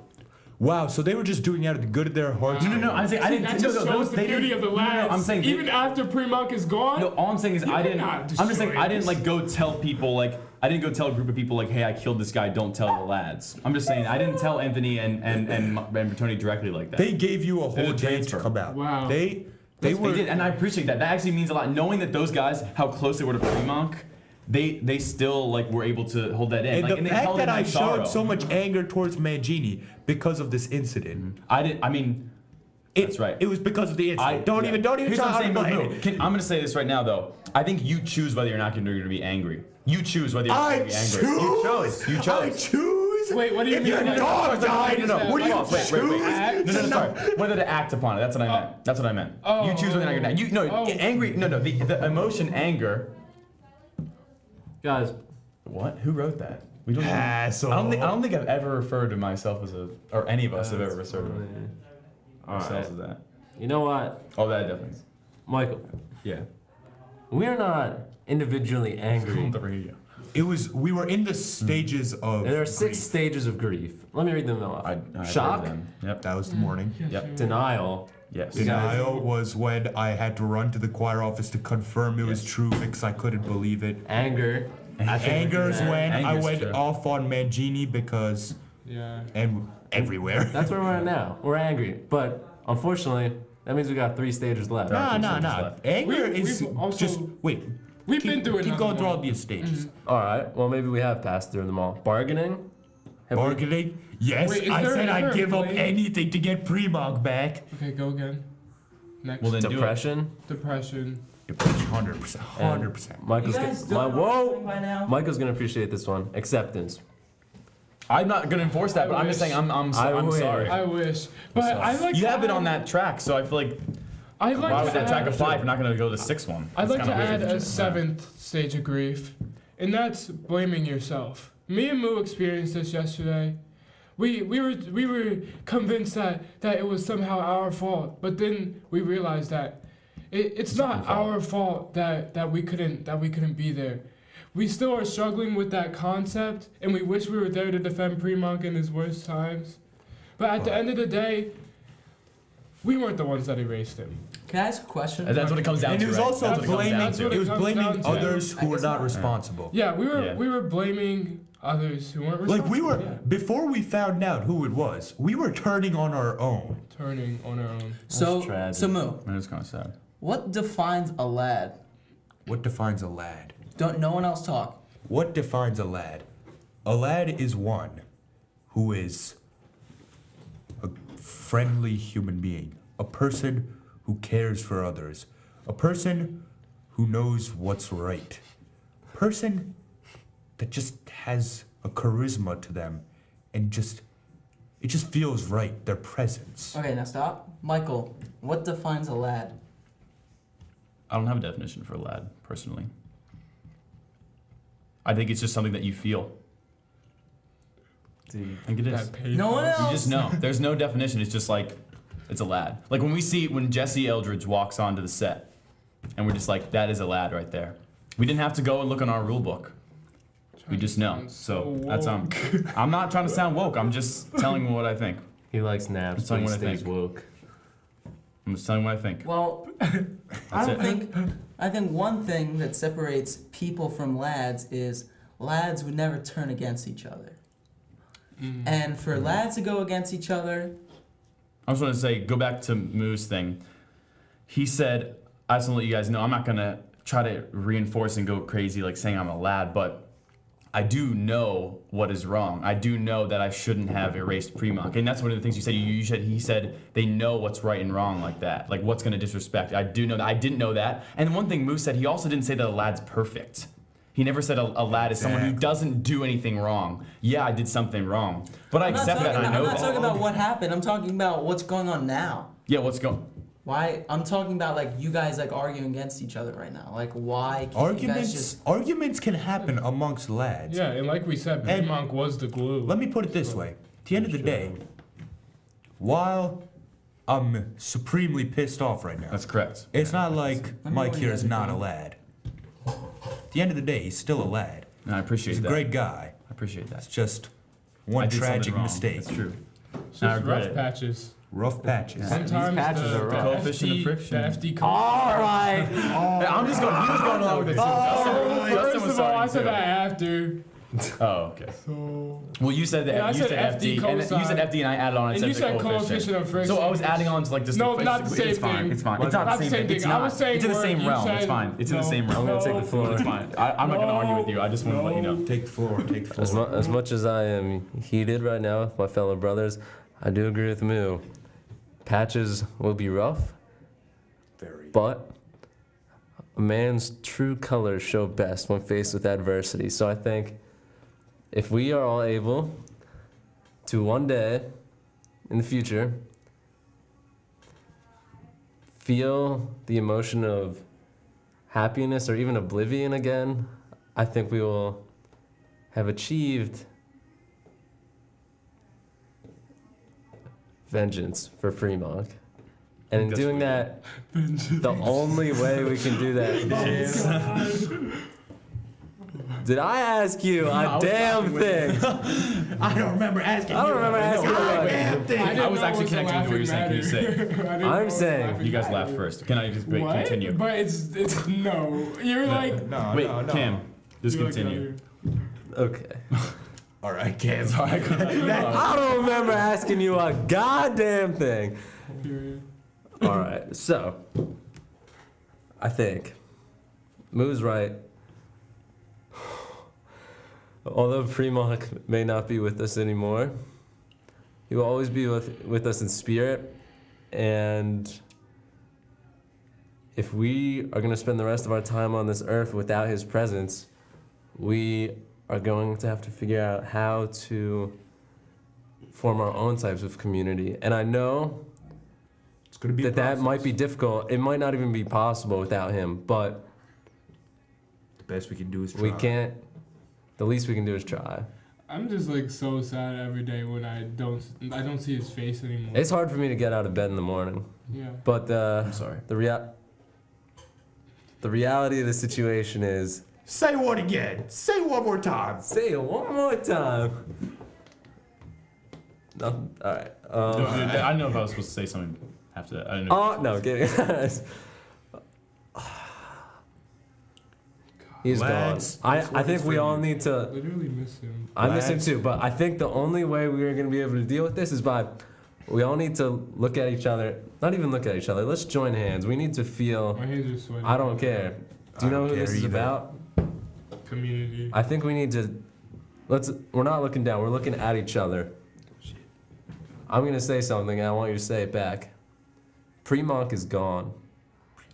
Wow, so they were just doing it out of the good of their hearts. No, I'm saying I didn't. That no, just no, shows the they beauty didn't- of the no, lads. I'm saying even after Primark is gone. No, all I'm saying is I didn't. not I'm just saying I didn't destroy like go tell people like I didn't go tell a group of people like, hey, I killed this guy. Don't tell the lads. I'm just saying I didn't tell Anthony and Bertoni directly like that. They gave you a There's whole a day to transfer. come out. Wow. They They were. did, and I appreciate that. That actually means a lot. Knowing that those guys, how close they were to Primark, they still like were able to hold that in. And like, the they fact held that in I sorrow. showed so much anger towards Mangini because of this incident. I didn't. I mean, that's right. It was because of the incident. Don't even Here's what try I'm saying. to blame No, it. I'm gonna say this right now, though. I think you choose whether you're not going to be angry. You choose whether you're not I going to be angry. choose. You chose. You I chose. choose. Wait, what do you if mean? your Like, dog died, No, would you wait, choose? No, sorry. Whether to act upon it. That's what I meant. That's what I meant. You choose whether or not you're not. You no angry. No. The emotion anger. Guys, What? Who wrote that? We don't. Asshole. I don't think I've ever referred to myself as a, or any of us have ever referred to ourselves as that. you know what, Oh, that definitely. Michael? Yeah. We are not individually angry. The radio. We were in the stages of. There are 6 grief. stages of grief. Let me read them off. I heard Shock, them. Yep. That was the morning. Yep. denial, Yes. Denial was when I had to run to the choir office to confirm it was true because I couldn't believe it. anger. Anger is when I Anger's went true. off on Mangini because Yeah. and everywhere. That's where we're at now. We're angry, but unfortunately, that means we got 3 stages left. Nah. left. Anger We've is also- just wait. We've been through Keep another going through one. all these stages. All right. Well, maybe we have passed through them all. Bargaining. Have we- Bargaining. Yes, Wait, is I there- said is I'd there a give up blame? anything to get Premog back. Okay, go again. Next. Well, then do it. Depression. Depression. 100%. 100%. Michael's You gonna, guys don't know whoa. by now? Michael's gonna appreciate this one. Acceptance. I'm not gonna enforce that, but I'm just wish. saying I'm I wish. sorry. I wish, but I like. You to have been add- on that track, so I feel like I'd like why to would that track add- apply if you're not gonna go to the 6th one? I'd That's like to kinda add weird. a 7th stage of grief, and that's blaming yourself. Me and Moo experienced this yesterday. We were convinced that it was somehow our fault, but then we realized that it's not our fault that we couldn't be there. We still are struggling with that concept, and we wish we were there to defend Premont in his worst times. But at the end of the day, we weren't the ones that erased him. Can I ask a question? And that's what it comes down And to. it was right? also That's what it comes blaming. down to. It was comes blaming down to. others I who were guess not not. responsible. Yeah, we Yeah. were blaming others who weren't Like we responsible. were Yeah. before we found out who it was. We were turning on our own. Turning on our own. So, tragic. so Moo, That is kind of sad. what defines a lad? What defines a lad? Don't no one else talk. What defines a lad? A lad is one who is a friendly human being, a person who cares for others, a person who knows what's right, a person that just has a charisma to them and it just feels right, their presence. Okay, now stop. Michael, what defines a lad? I don't have a definition for a lad, personally. I think it's just something that you feel. Dude. I think it is. That pathos. No one else. You just know. There's no definition. It's just like, it's a lad. Like when Jesse Eldridge walks onto the set, and we're just like, that is a lad right there. We didn't have to go and look on our rule book. We just know. So that's I'm not trying to sound woke. I'm just telling you what I think. He likes naps, That's not but he what I stays think. woke. I'm just telling you what I think. Well, That's it. I think one thing that separates people from lads is lads would never turn against each other. And for lads to go against each other, I just want to say, go back to Moo's thing. He said, I just want to let you guys know, I'm not going to try to reinforce and go crazy like saying I'm a lad, but I do know what is wrong. I do know that I shouldn't have erased Premont. And that's one of the things you said. He said they know what's right and wrong like that. Like what's going to disrespect. I do know that. I didn't know that. And one thing Moo said, he also didn't say that a lad's perfect. He never said a lad is someone who Exactly. doesn't do anything wrong. Yeah, I did something wrong. But I I'm not accept talking that and I about, know I'm not that. talking about what happened. I'm talking about what's going on now. Yeah, what's going Why? I'm talking about like you guys like arguing against each other right now. Like why can't you guys just? Arguments can happen amongst lads. Yeah, and like we said, And- Premont was the glue. Let me put it this way. At the end of the day, while I'm supremely pissed off right now, That's correct. it's not like Let me Mike know here when is you not a guys lad. At the end of the day, he's still a lad. And I appreciate He's a that. great guy. I appreciate It's that. just I one did something tragic wrong. mistake. That's true. It's I just regret rough it. patches. Rough patches. Sometimes patches the, are the rough. Coefficient of FD, friction. The FD All right. I'm just going. He was going along with it too. Justin First was of all, I starting said too. that after. Oh, okay. So. Well, you said that. Yeah, I you said said FD, and you cosine. said FD, and I added on. And you said coefficient of friction. So I was adding on to like this. No, not the same It's fine. thing. It's fine. It's not the same thing. It's I not. was saying It's in the where same you realm. It's said- fine. It's in the no, same realm. I'm gonna take the no. floor. It's fine. I'm not gonna argue with you. I just want to let you know. Take the floor. Take the floor. As much as I am heated right now with my fellow brothers, I do agree with Moo. Patches will be rough, Very. but a man's true colors show best when faced with adversity. So I think if we are all able to one day in the future feel the emotion of happiness or even oblivion again, I think we will have achieved vengeance for Fremont. And in That's doing that, the only way we can do that is Did I ask you I a was damn laughing with thing? I don't remember asking I don't remember asking you a damn thing. didn't I was know actually it a connecting to what you're saying. Can you say? laughing matter. I didn't know I'm it was a saying- laughing You guys laugh matter. first. Can I just wait, What? continue? But it's no. You're like. No, Wait, no, no. Cam, just you're like, continue. Okay. All right, Cam. Sorry, I couldn't- I don't remember asking you a goddamn thing. Period. All right, so I think Moo's right. Although Primoc may not be with us anymore, he will always be with us in spirit. And if we are going to spend the rest of our time on this earth without his presence, we are going to have to figure out how to form our own types of community. And I know It's gonna be that might be difficult. It might not even be possible without him, but the best we can do is try. we can't. The least we can do is try. I'm just like so sad every day when I don't see his face anymore. It's hard for me to get out of bed in the morning, Yeah. but I'm sorry. the reality of the situation is. Say what again? Say one more time. Say it one more time. No, all right. No, dude, I don't know if I was supposed to say something after that. I didn't know. Oh no, kidding. He's Let's- gone. let's I work think this we for all you. need to. Literally miss him. I miss him Lads. too, but I think the only way we are going to be able to deal with this is by we all need to look at each other. Not even look at each other. Let's join hands. We need to feel. My hands are sweaty. I don't care. Do you I know don't who this care is either. about? Community. I think we need to. We're not looking down. We're looking at each other. I'm gonna say something, and I want you to say it back. Pre-Monk is gone,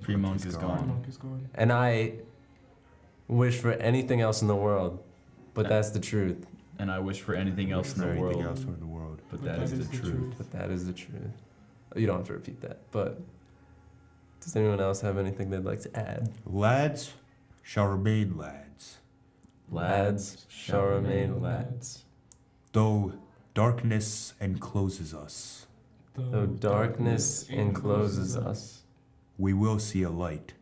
Pre-Monk is gone. Monk is gone. and I wish for anything else in the world, but that's the truth. And I wish for anything else in the Anything world, else in the world. but that is the truth. But that is the truth. You don't have to repeat that. But does anyone else have anything they'd like to add? Lads shall remain lads, Lads shall remain lads. though darkness encloses us. Though darkness encloses us, We will see a light.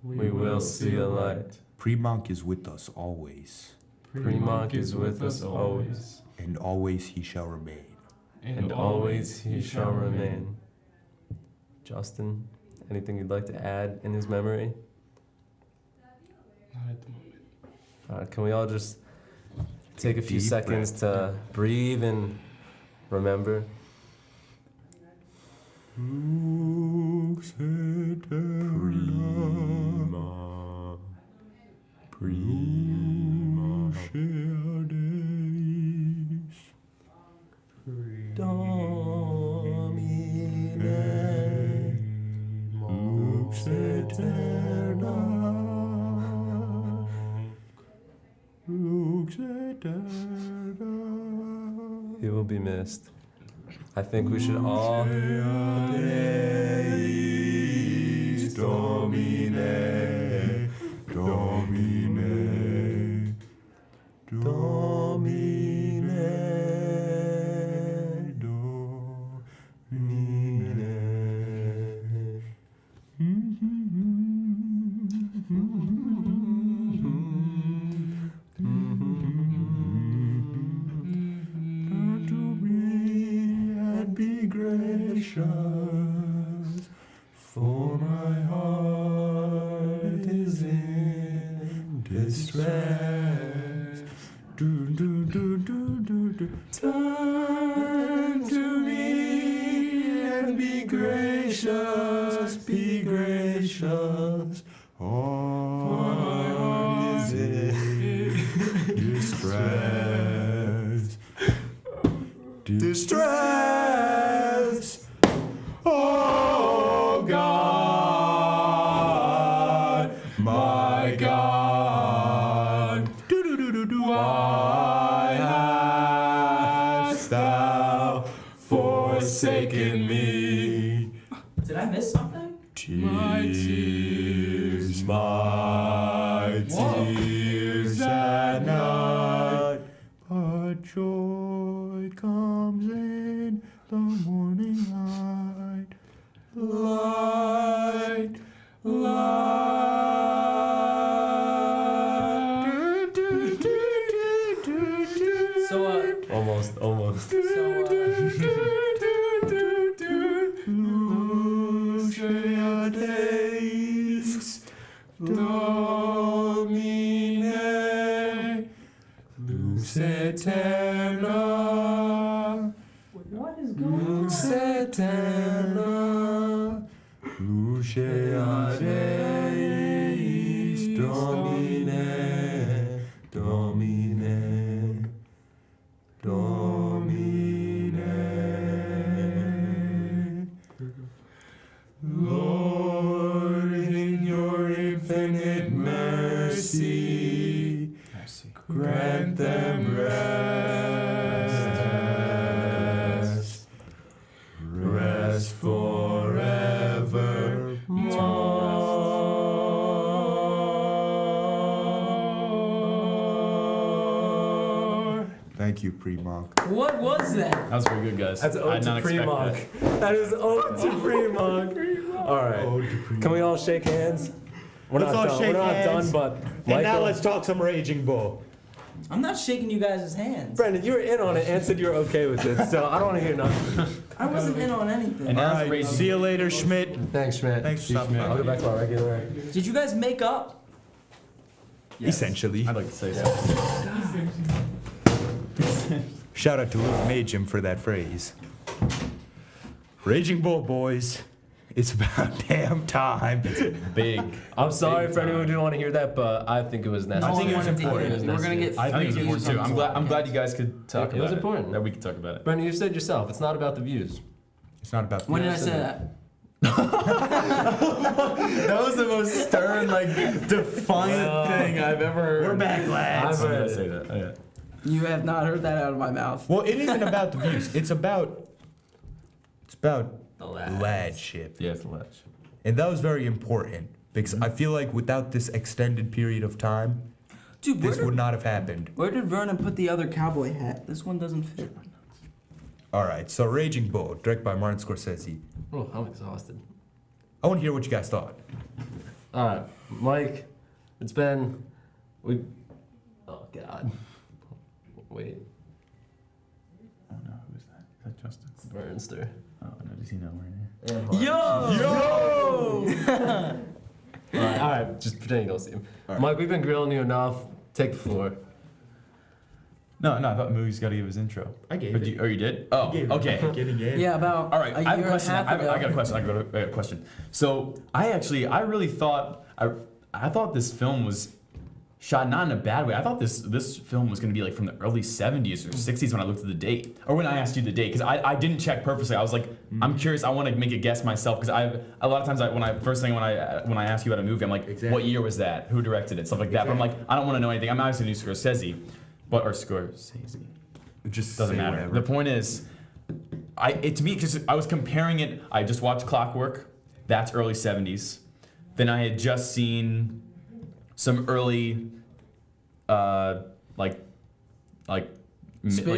we will see a light. Pre-Monk is with us always, Pre-Monk is with us always, and always he shall remain. and always he shall remain. Justin, anything you'd like to add in his memory? Not at the moment. Can we all just take a few Deep seconds to breathe and remember? He will be missed. I think we should all. Domine, Domine, Domine, Domine. Turn to me and be gracious, for my heart is in distress. Do, do, do, do, do, do. Turn to me and be gracious, be gracious. For my heart is in distress. Distress. Oh God, my God. Why hast thou forsaken me? Did I miss something? Tears, my tears at night, but joy comes in the morning light. Light, light. Domine, lux eterna, What is going on? lux eterna, luceat eis, Domine, Domine, Domine. Lord, in your infinite mercy, grant them rest, rest forevermore. Thank you, Pre-Monk. What was that? That was pretty good, guys. That's I ode did not to expect Pre-Monk. that. That is ode to Pre-Monk. All right. Can we all shake hands? We're Let's all not done. shake We're not hands. done, but And now Michael, let's talk some Raging Bull. I'm not shaking you guys' hands. Brendan, you were in on it and said you were okay with it, so I don't want to hear nothing. I wasn't in on anything. And now it's Alright, Raging see you later, Schmidt. Thanks, Schmidt. Thanks for stopping I'll by. go back to my regular. Did you guys make up? Yes. Essentially. I'd like to say so. Shout out to Luke Majum for that phrase. Raging Bull, boys. It's about damn time. Big. I'm sorry Big for anyone who time. didn't want to hear that, but I think it was necessary. I think it was wanted to important. hear it. We're gonna get I think it's views important on too. I'm this glad. I'm podcast. glad you guys could talk It about was it. important. That we could talk about it. Brendan, you said yourself, it's not about the views. It's not about When did I say that? That was the most stern, like, defiant thing I've ever heard. We're back, lads. I'm gonna say that. Oh, yeah. You have not heard that out of my mouth. Well, it isn't about the views. It's about The lads. ladship. Yeah, it's the ledge. And that was very important because I feel like without this extended period of time, Dude, this would not have happened. where did Vernon put the other cowboy hat? This one doesn't fit. All right, so Raging Bull, directed by Martin Scorsese. Oh, I'm exhausted. I want to hear what you guys thought. All right, Mike, it's been. Oh, God. Wait, Oh no, who's that? Is that Justin? it's Bernster. Oh no, does he know we're in here? Yo! All right, just pretend you don't see him. All right. Mike, we've been grilling you enough. Take the floor. No, I thought Moogie's got to give his intro. I gave Or you did? Oh, okay. Getting in. Yeah, about All right, a I have year a question. and a half ago. I got a question. I got a question. So I really thought I thought this film was shot not in a bad way. I thought this film was going to be like from the early 70s or 60s when I looked at the date, or when I asked you the date, because I didn't check purposely. I was like, I'm curious. I want to make a guess myself, because a lot of times when I ask you about a movie, I'm like, what year was that? Who directed it? Stuff like that. But I'm like, I don't want to know anything. I'm obviously new Scorsese, or Scorsese. It just Doesn't say matter. whatever. The point is, to me, because I was comparing it. I just watched Clockwork. That's early 70s. Then I had just seen some early, Spit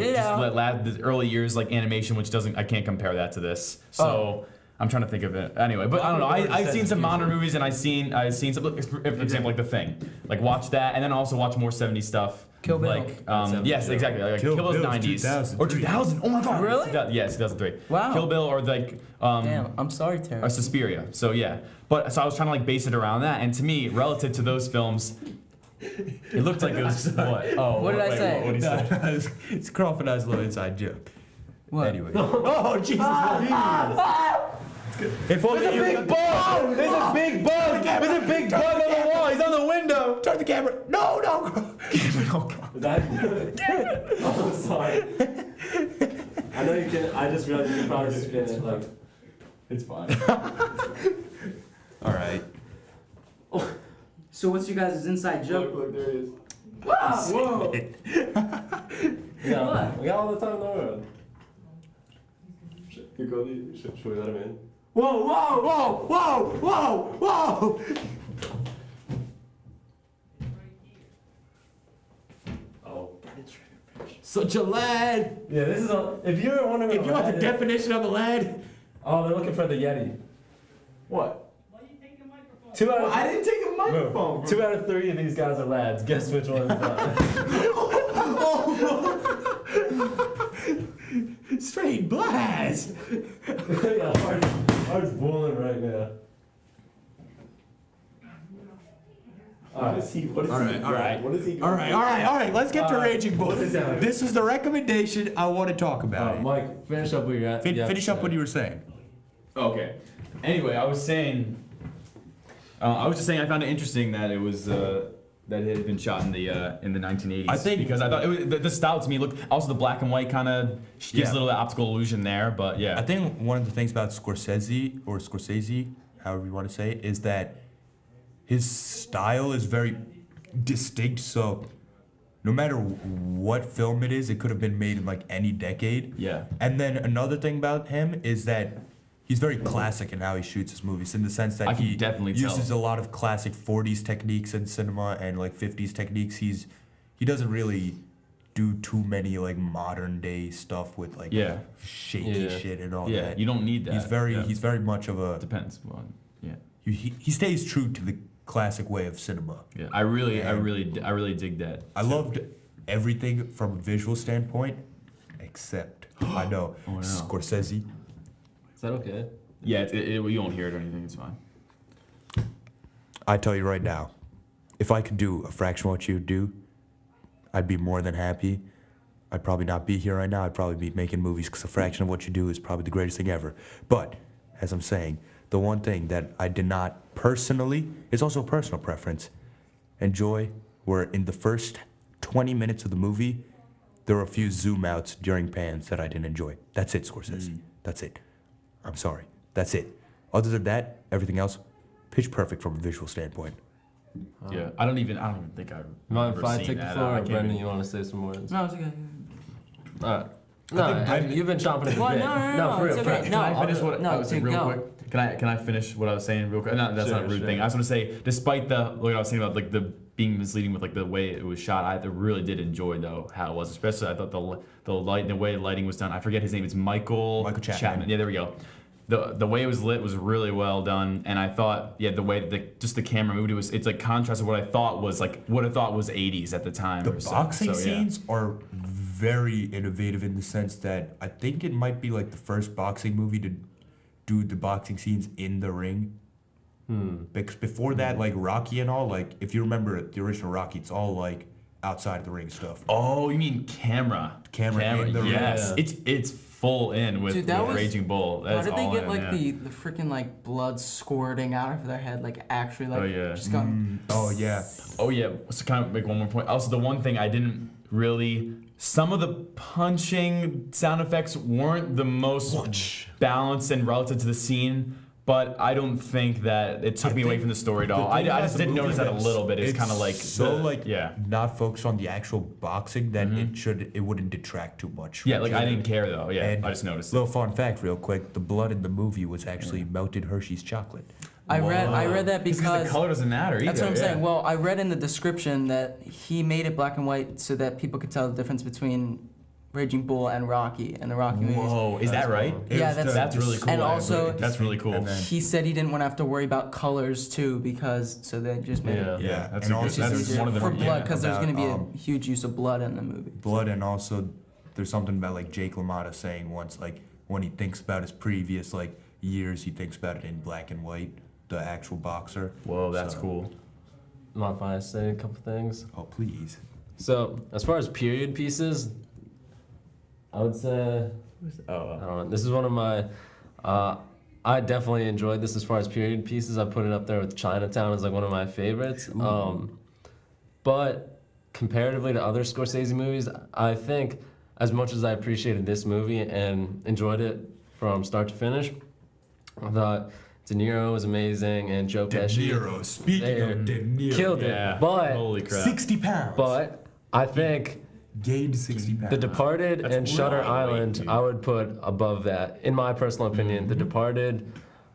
it out. the early years like animation, which I can't compare that to this. So I'm trying to think of it anyway. But I don't know. I've seen some modern movies, and I've seen some, for example, like The Thing. Like watch that, and then also watch more 70s stuff. Kill Bill. Like, yes, exactly. Like Kill Kill Bill's Bill's 90s 2003. or 2000. Oh my God. Really? Yes, 2003. Wow. Kill Bill or like Damn, I'm sorry, Terry. or Suspiria. So yeah. But so I was trying to like base it around that, and to me, relative to those films, it looked like it was what? Oh, What did I say? What did he say? It's Crawford-I's little inside joke. What? Anyway. Oh, Jesus. If only There's a big bug! There's a big bug! There's a big bug on the wall! He's on the window! Turn the camera. No. Is that I'm sorry. I know you can. I just realized you can probably spin it like. It's fine. All right. So what's your guys' inside joke? Look, there it is. Whoa! Yeah, we got all the time in the world. You go. Should we let him in? Whoa. Oh. Such a lad. Yeah, this is a. If you're wondering, If you want the definition of a lad. Oh, they're looking for the Yeti. What? Two out of. I didn't take a microphone. Two out of 3 of these guys are lads. Guess which one's not? What is he? What is All he? right, all right. What is he doing? All right. Let's get to Raging Bull. This is the recommendation. I want to talk about it. Mike, finish up what you're at. Finish up what you were saying. Okay. Anyway, I was saying. I was just saying I found it interesting that it was that it had been shot in the 1980s. I think- because I thought it was, the style to me looked also the black and white kind of gives Yeah. a little optical illusion there, but yeah. I think one of the things about Scorsese, however you want to say it, is that his style is very distinct. So no matter what film it is, it could have been made in like any decade. Yeah. And then another thing about him is that he's very classic in how he shoots his movies, in the sense that I can he definitely tell. uses a lot of classic 40s techniques in cinema and like 50s techniques. He doesn't really do too many like modern day stuff with like Yeah. shaky Yeah. shit and all Yeah, that. you don't need that. Yeah. He's very much of a Depends. Well, yeah. he stays true to the classic way of cinema. Yeah. I really dig that. I loved everything from a visual standpoint, except I know Oh, no. Scorsese. Is that okay? Yeah, you won't hear it or anything. It's fine. I tell you right now, if I could do a fraction of what you do, I'd be more than happy. I'd probably not be here right now. I'd probably be making movies because a fraction of what you do is probably the greatest thing ever. But, as I'm saying, the one thing that I did not personally, it's also a personal preference, enjoy were in the first 20 minutes of the movie, there were a few zoom outs during pans that I didn't enjoy. That's it, Scorsese. That's it. I'm sorry. That's it. Other than that, everything else, pitch perfect from a visual standpoint. Yeah. I don't even think I Mind if I seen take the that. floor, I or can't Brendan, even- you want to say some words? No, it's okay. Alright. No, you've been chomping at the Well, bit. no, for it's real, okay. for real. No, Can I finish what no, I was saying dude, real go. quick? Can I finish what I was saying real quick? No, that's not a rude Sure. thing. I just want to say, despite what I was saying about like the being misleading with like the way it was shot, I really did enjoy though how it was. Especially I thought the light, the way lighting was done. I forget his name. It's Michael Chapman. Yeah, there we go. The way it was lit was really well done, and I thought the way that just the camera moved, it's like contrast of what I thought was 80s at the time. The or so. boxing So, yeah. scenes are very innovative in the sense that I think it might be like the first boxing movie to do the boxing scenes in the ring. Because before that, like Rocky and all, like if you remember the original Rocky, it's all like outside of the ring stuff. Oh, you mean camera? Camera in the ring. Yes, Yeah. it's full in with, Dude, that with was- Raging Bull. How That's did they all get in, like yeah. the freaking like blood squirting out of their head, like actually like Oh, yeah. just going? Oh yeah. Oh yeah. So kind of make one more point. Also, the one thing I didn't really, some of the punching sound effects weren't the most balanced and relative to the scene. But I don't think that it took me away from the story at all. I just did notice that a little bit. It's kind of like not focused on the actual boxing that it wouldn't detract too much. Yeah, from like I it. didn't care though. Yeah, And I just noticed. Little fun fact, real quick: the blood in the movie was actually melted Hershey's chocolate. I read that Because because the color doesn't matter either. that's what I'm yeah. saying. Well, I read in the description that he made it black and white so that people could tell the difference between Raging Bull and Rocky and the Rocky movies. Whoa, is that right? Yeah, It was That's really cool. And also- that's really cool. And then- He said he didn't want to have to worry about colors too because so they just made Yeah. it Yeah, that's and a good. also just That's easier one of the for blood because there's about, going to be a huge use of blood in the movie. blood, and also there's something about like Jake LaMotta saying once, like when he thinks about his previous like years, he thinks about it in black and white. The actual boxer. Whoa, that's So- cool. Mind if I say a couple things? Oh please. So, as far as period pieces, I would say, I Oh, don't know, this is one of my, I definitely enjoyed this as far as period pieces. I put it up there with Chinatown as like one of my favorites. But comparatively to other Scorsese movies, I think as much as I appreciated this movie and enjoyed it from start to finish, I thought De Niro was amazing and Joe De Pesci. Niro. Speaking They of De Niro, killed it. yeah. But Holy crap. 60 pounds. But I think gained 60 pounds. The Departed That's and Shutter really Island dude. I would put above that. In my personal opinion, The Departed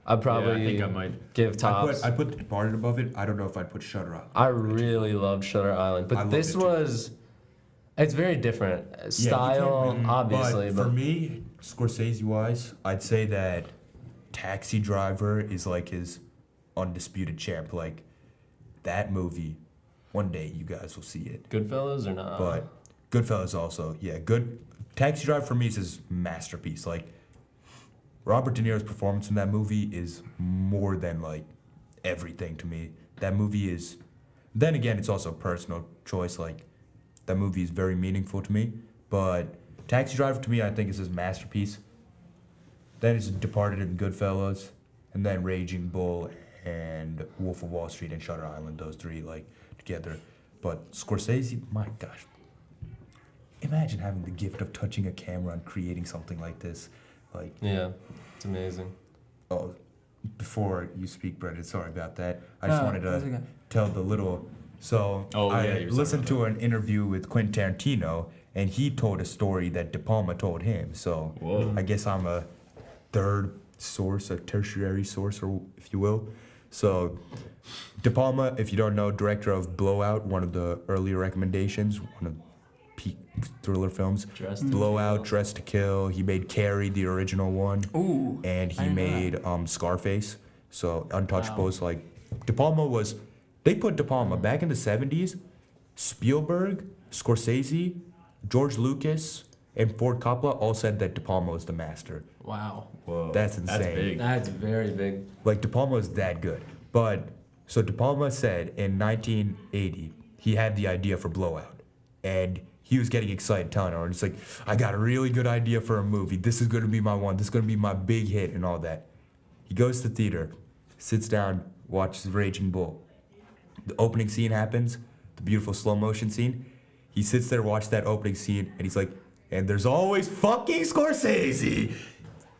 I'd probably I think I might. give tops. I put The Departed above it. I don't know if I'd put Shutter Island. I really loved Shutter Island, I but loved this it too. was it's very different Yeah, you style, can't- obviously, but for me, Scorsese wise, I'd say that Taxi Driver is like his undisputed champ. Like that movie, one day you guys will see it. Goodfellas or not? But Goodfellas also, yeah, good. Taxi Driver for me is his masterpiece. Like Robert De Niro's performance in that movie is more than like everything to me. That movie is Then again, it's also a personal choice. Like, that movie is very meaningful to me. But Taxi Driver, to me, I think is his masterpiece. Then it's Departed and Goodfellas. And then Raging Bull and Wolf of Wall Street and Shutter Island. Those three, like, together. But Scorsese, my gosh. Imagine having the gift of touching a camera and creating something like this. Like, Yeah, it's amazing. oh, before you speak, Brendan, sorry about that. I just wanted that's to okay. tell the little. So Oh, yeah, I you were talking listened about to an interview with Quentin Tarantino, and he told a story that De Palma told him. So Whoa. I guess I'm a third source, a tertiary source, or if you will. So De Palma, if you don't know, director of Blowout, one of the earlier recommendations, one of peak thriller films. Dressed to Blowout, Kill. Dressed to Kill. He made Carrie, the original one. Ooh. And I he didn't know made Scarface. So Untouchables, like De Palma was. They put De Palma back in the 70s. Spielberg, Scorsese, George Lucas, and Ford Coppola all said that De Palma was the master. Wow. Whoa. That's insane. That's big. That's very big. Like De Palma is that good. But so De Palma said in 1980 he had the idea for Blowout, and he was getting excited, telling her, it's like, I got a really good idea for a movie. This is gonna be my one. This is gonna be my big hit and all that. He goes to the theater, sits down, watches Raging Bull. The opening scene happens, the beautiful slow motion scene. He sits there, watches that opening scene, and he's like, and there's always fucking Scorsese.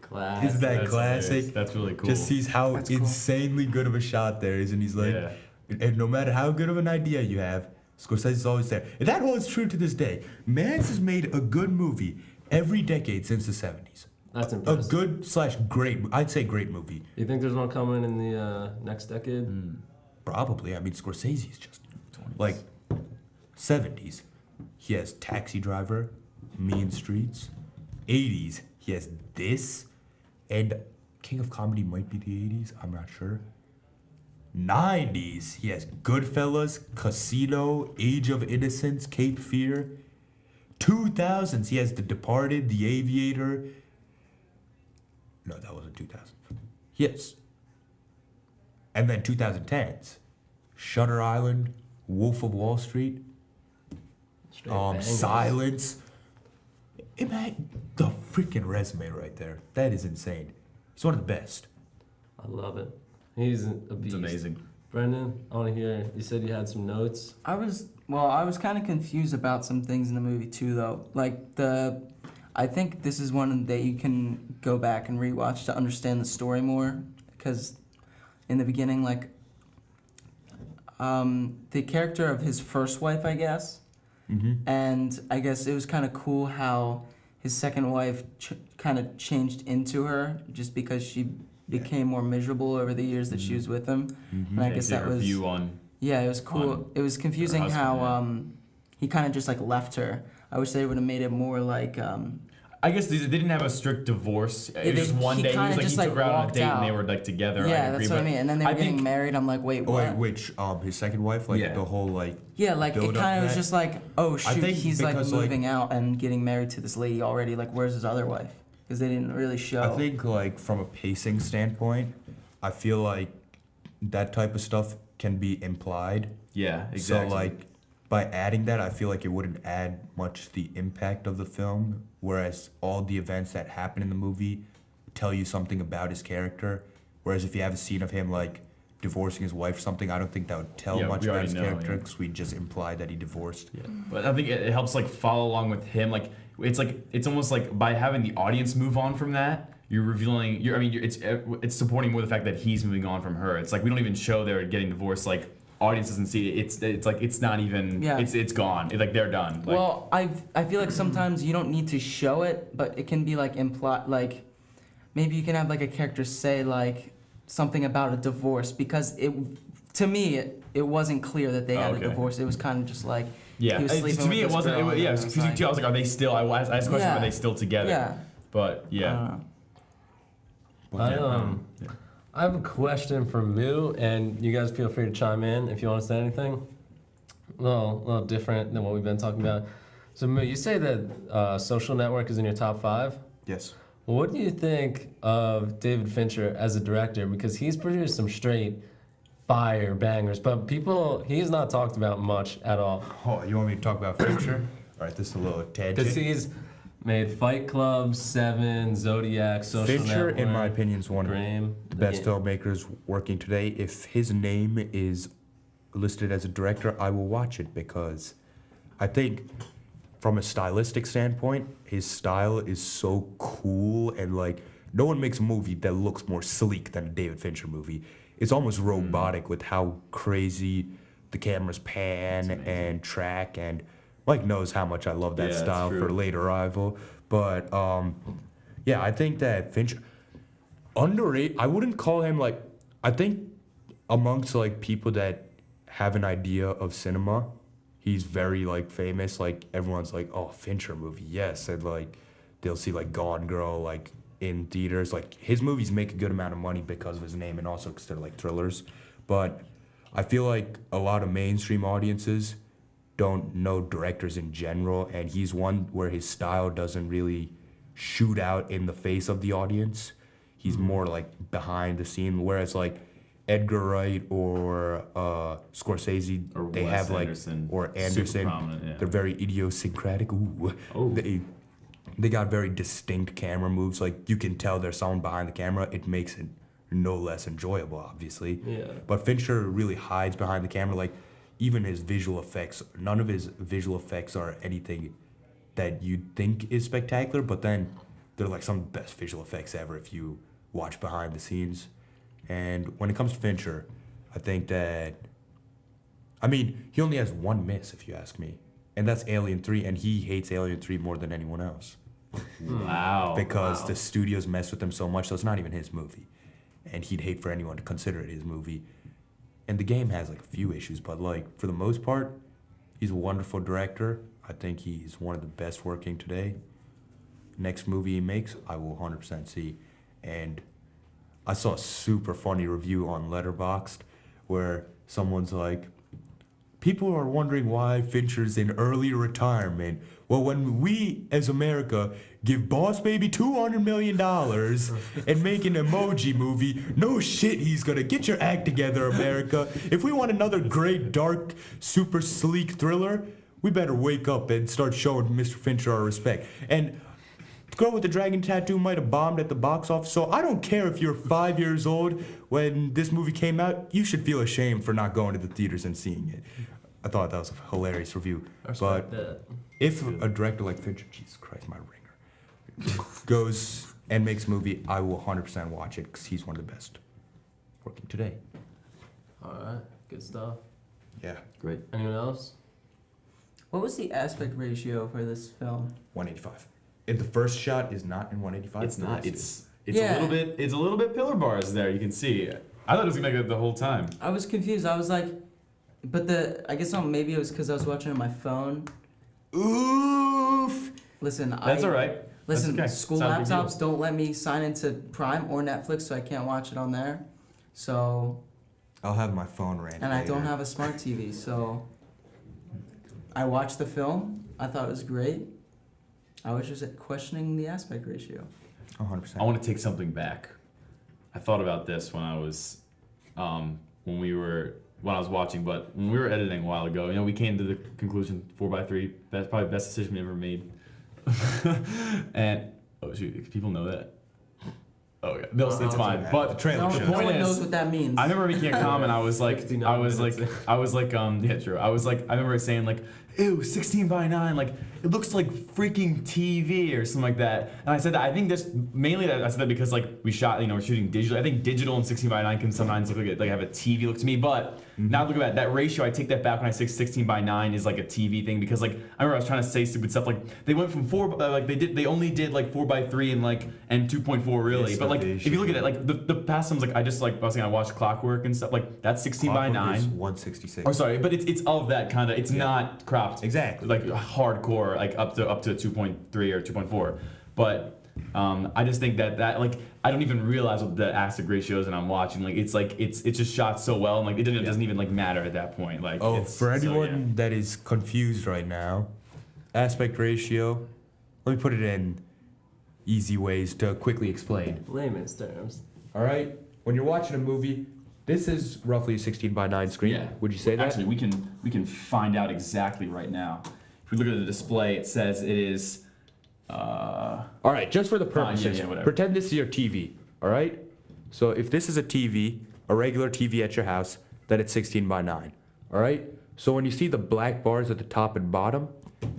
Class. Isn't that That's classic? hilarious. That's really cool. Just sees how That's cool. insanely good of a shot there is, and he's like, Yeah. and no matter how good of an idea you have, Scorsese's always there. And that holds true to this day. Mans has made a good movie every decade since the 70s. That's A impressive. good / great, I'd say great movie. You think there's one coming in the next decade? Probably. I mean, Scorsese's just like 70s. He has Taxi Driver, Mean Streets. 80s, he has this, and King of Comedy might be the 80s. I'm not sure. 90s, he has Goodfellas, Casino, Age of Innocence, Cape Fear. 2000s, he has The Departed, The Aviator. No, that wasn't 2000. Yes. And then 2010s, Shutter Island, Wolf of Wall Street, Straight bangers. Silence. Imagine the freaking resume right there. That is insane. He's one of the best. I love it. He's a beast. It's amazing. Brendan, I want to hear. You said you had some notes. I was kind of confused about some things in the movie too, though. Like I think this is one that you can go back and rewatch to understand the story more, because in the beginning, like, the character of his first wife, I guess, and I guess it was kind of cool how his second wife kind of changed into her just because she became more miserable over the years that she was with him, and I guess that her was. view on. Yeah, it was cool. on It was confusing husband, how yeah. he kind of just like left her. I wish they would have made it more like I guess they didn't have a strict divorce. It was just one he day. He kinda was like, just, he like, took her out on a walked date and they out. were like together. I yeah, agree, that's what I but mean. And then they I were getting think- married. I'm like, wait, Oh, what? wait, which his second wife, like Yeah. the whole like. Yeah, like it build up kind of to was that? just like, oh shoot, think he's like because, like- moving out and getting married to this lady already. Like, where's his other wife? Because they didn't really show. I think like from a pacing standpoint, I feel like that type of stuff can be implied. Yeah, exactly. So like by adding that, I feel like it wouldn't add much to the impact of the film. Whereas all the events that happen in the movie tell you something about his character. Whereas if you have a scene of him like divorcing his wife or something, I don't think that would tell Yeah, much we about already his know, character yeah. because we just imply that he divorced. Yeah, but I think it helps like follow along with him. Like it's almost like by having the audience move on from that, you're revealing. It's supporting more the fact that he's moving on from her. It's like we don't even show they're getting divorced. Like audience doesn't see it. It's like it's not even. Yeah. It's gone. Like they're done. Like, Well, I feel like sometimes you don't need to show it, but it can be like implied. Like maybe you can have like a character say like something about a divorce, because to me it wasn't clear that they had okay. a divorce. It was kind of just like yeah. he was sleeping To me, with it this wasn't. girl, and Yeah, it then was confusing too. I was like, are they still? I asked the question, Yeah. are they still together? Yeah. But I yeah. don't know. I have a question for Moo, and you guys feel free to chime in if you want to say anything. A little different than what we've been talking about. So Moo, you say that Social Network is in your top 5. Yes. Well, what do you think of David Fincher as a director? Because he's produced some straight fire bangers, but he's not talked about much at all. Oh, you want me to talk about Fincher? All right, this is a little Because tangent. he's made Fight Club, Seven, Zodiac, Social Fincher, Network, in my opinion, is one of Grimm. the best Yeah. filmmakers working today. If his name is listed as a director, I will watch it because I think from a stylistic standpoint, his style is so cool and like no one makes a movie that looks more sleek than a David Fincher movie. It's almost robotic with how crazy the cameras pan and track, and Mike knows how much I love that Yeah, that's style for true. Late Arrival. But yeah, I think that Fincher underrated. I wouldn't call him like. I think amongst like people that have an idea of cinema, he's very like famous. Like everyone's like, oh, Fincher movie, yes, and like they'll see like Gone Girl like in theaters. Like his movies make a good amount of money because of his name and also because they're like thrillers. But I feel like a lot of mainstream audiences don't know directors in general, and he's one where his style doesn't really shoot out in the face of the audience. He's more like behind the scene, whereas like Edgar Wright or Scorsese, Or they Wes have like Anderson. or Super Anderson, prominent, yeah. they're very idiosyncratic. Ooh, Oh. they got very distinct camera moves. Like you can tell there's someone behind the camera. It makes it no less enjoyable, obviously. Yeah. But Fincher really hides behind the camera. Like even his visual effects, none of his visual effects are anything that you'd think is spectacular. But then they're like some of the best visual effects ever if you watch behind the scenes. And when it comes to Fincher, I think that, I mean, he only has one miss, if you ask me. And that's Alien 3, and he hates Alien 3 more than anyone else. Wow. Because the studios mess with him so much, so it's not even his movie. And he'd hate for anyone to consider it his movie. And the game has like a few issues, but like for the most part, he's a wonderful director. I think he's one of the best working today. Next movie he makes, I will 100% see. And I saw a super funny review on Letterboxd where someone's like, people are wondering why Fincher's in early retirement. Well, when we, as America, give Boss Baby $200 million and make an emoji movie, no shit, he's gonna get your act together, America. If we want another great, dark, super sleek thriller, we better wake up and start showing Mr. Fincher our respect. And the Girl with the Dragon Tattoo might have bombed at the box office, so I don't care if you're 5 years old when this movie came out. You should feel ashamed for not going to the theaters and seeing it. I thought that was a hilarious review. But if a director like Fincher, Jesus Christ, my ringer, goes and makes a movie, I will 100% watch it because he's one of the best working today. All right, good stuff. Yeah, Great. Anyone else? What was the aspect ratio for this film? 185. If the first shot is not in 185, It's the not. rest is. It's Yeah. a little bit pillar bars there. You can see. I thought it was gonna make it the whole time. I was confused. I was like, but I guess maybe it was because I was watching on my phone. Oof. Listen, That's all right. Listen, That's okay. school It's not a big deal. laptops don't let me sign into Prime or Netflix, so I can't watch it on there. So, I'll have my phone rant. and I don't later. have a smart TV, so I watched the film. I thought it was great. I was just questioning the aspect ratio. 100%. I want to take something back. I thought about this when I was, when I was watching, but when we were editing a while ago, we came to the conclusion 4x3. That's probably the best decision we ever made. And oh shoot, people know that. Oh yeah, no, it's fine. But the trailer No, shows. no point one is, knows what that means. I remember making a comment. I was like, 69 yeah, true. I remember saying like, ew, 16 by 9, like it looks like freaking TV or something like that. And I said that I think this mainly that I said that because like we shot, we're shooting digital. I think digital and 16 by 9 can sometimes look like have a TV look to me. But now look at that ratio. I take that back when I say 16 by 9 is like a TV thing because like I remember I was trying to say stupid stuff like they went from they only did like 4x3 and 2.4 really. Yes, but like they if you look at it, should. like the past ones, like I just like I was saying I watched Clockwork and stuff like that's 16 by Clockwork is 9. 166. Oh, sorry, but it's of that kind of. It's not cropped. Exactly. Like hardcore, like up to 2.3 or 2.4. But I just think that like I don't even realize what the aspect ratio is, and I'm watching. Like it's just shot so well, and like it doesn't even like matter at that point. Like Oh, it's, for so, anyone yeah. that is confused right now, aspect ratio, let me put it in easy ways to quickly explain. Layman's terms. All right? When you're watching a movie, This is roughly a 16 by 9 screen. Yeah. Would you say that? Actually, we can find out exactly right now. If we look at the display, it says it is. All right, just for the purposes, whatever. pretend this is your TV. All right. So if this is a TV, a regular TV at your house, then it's 16 by 9. All right. So when you see the black bars at the top and bottom,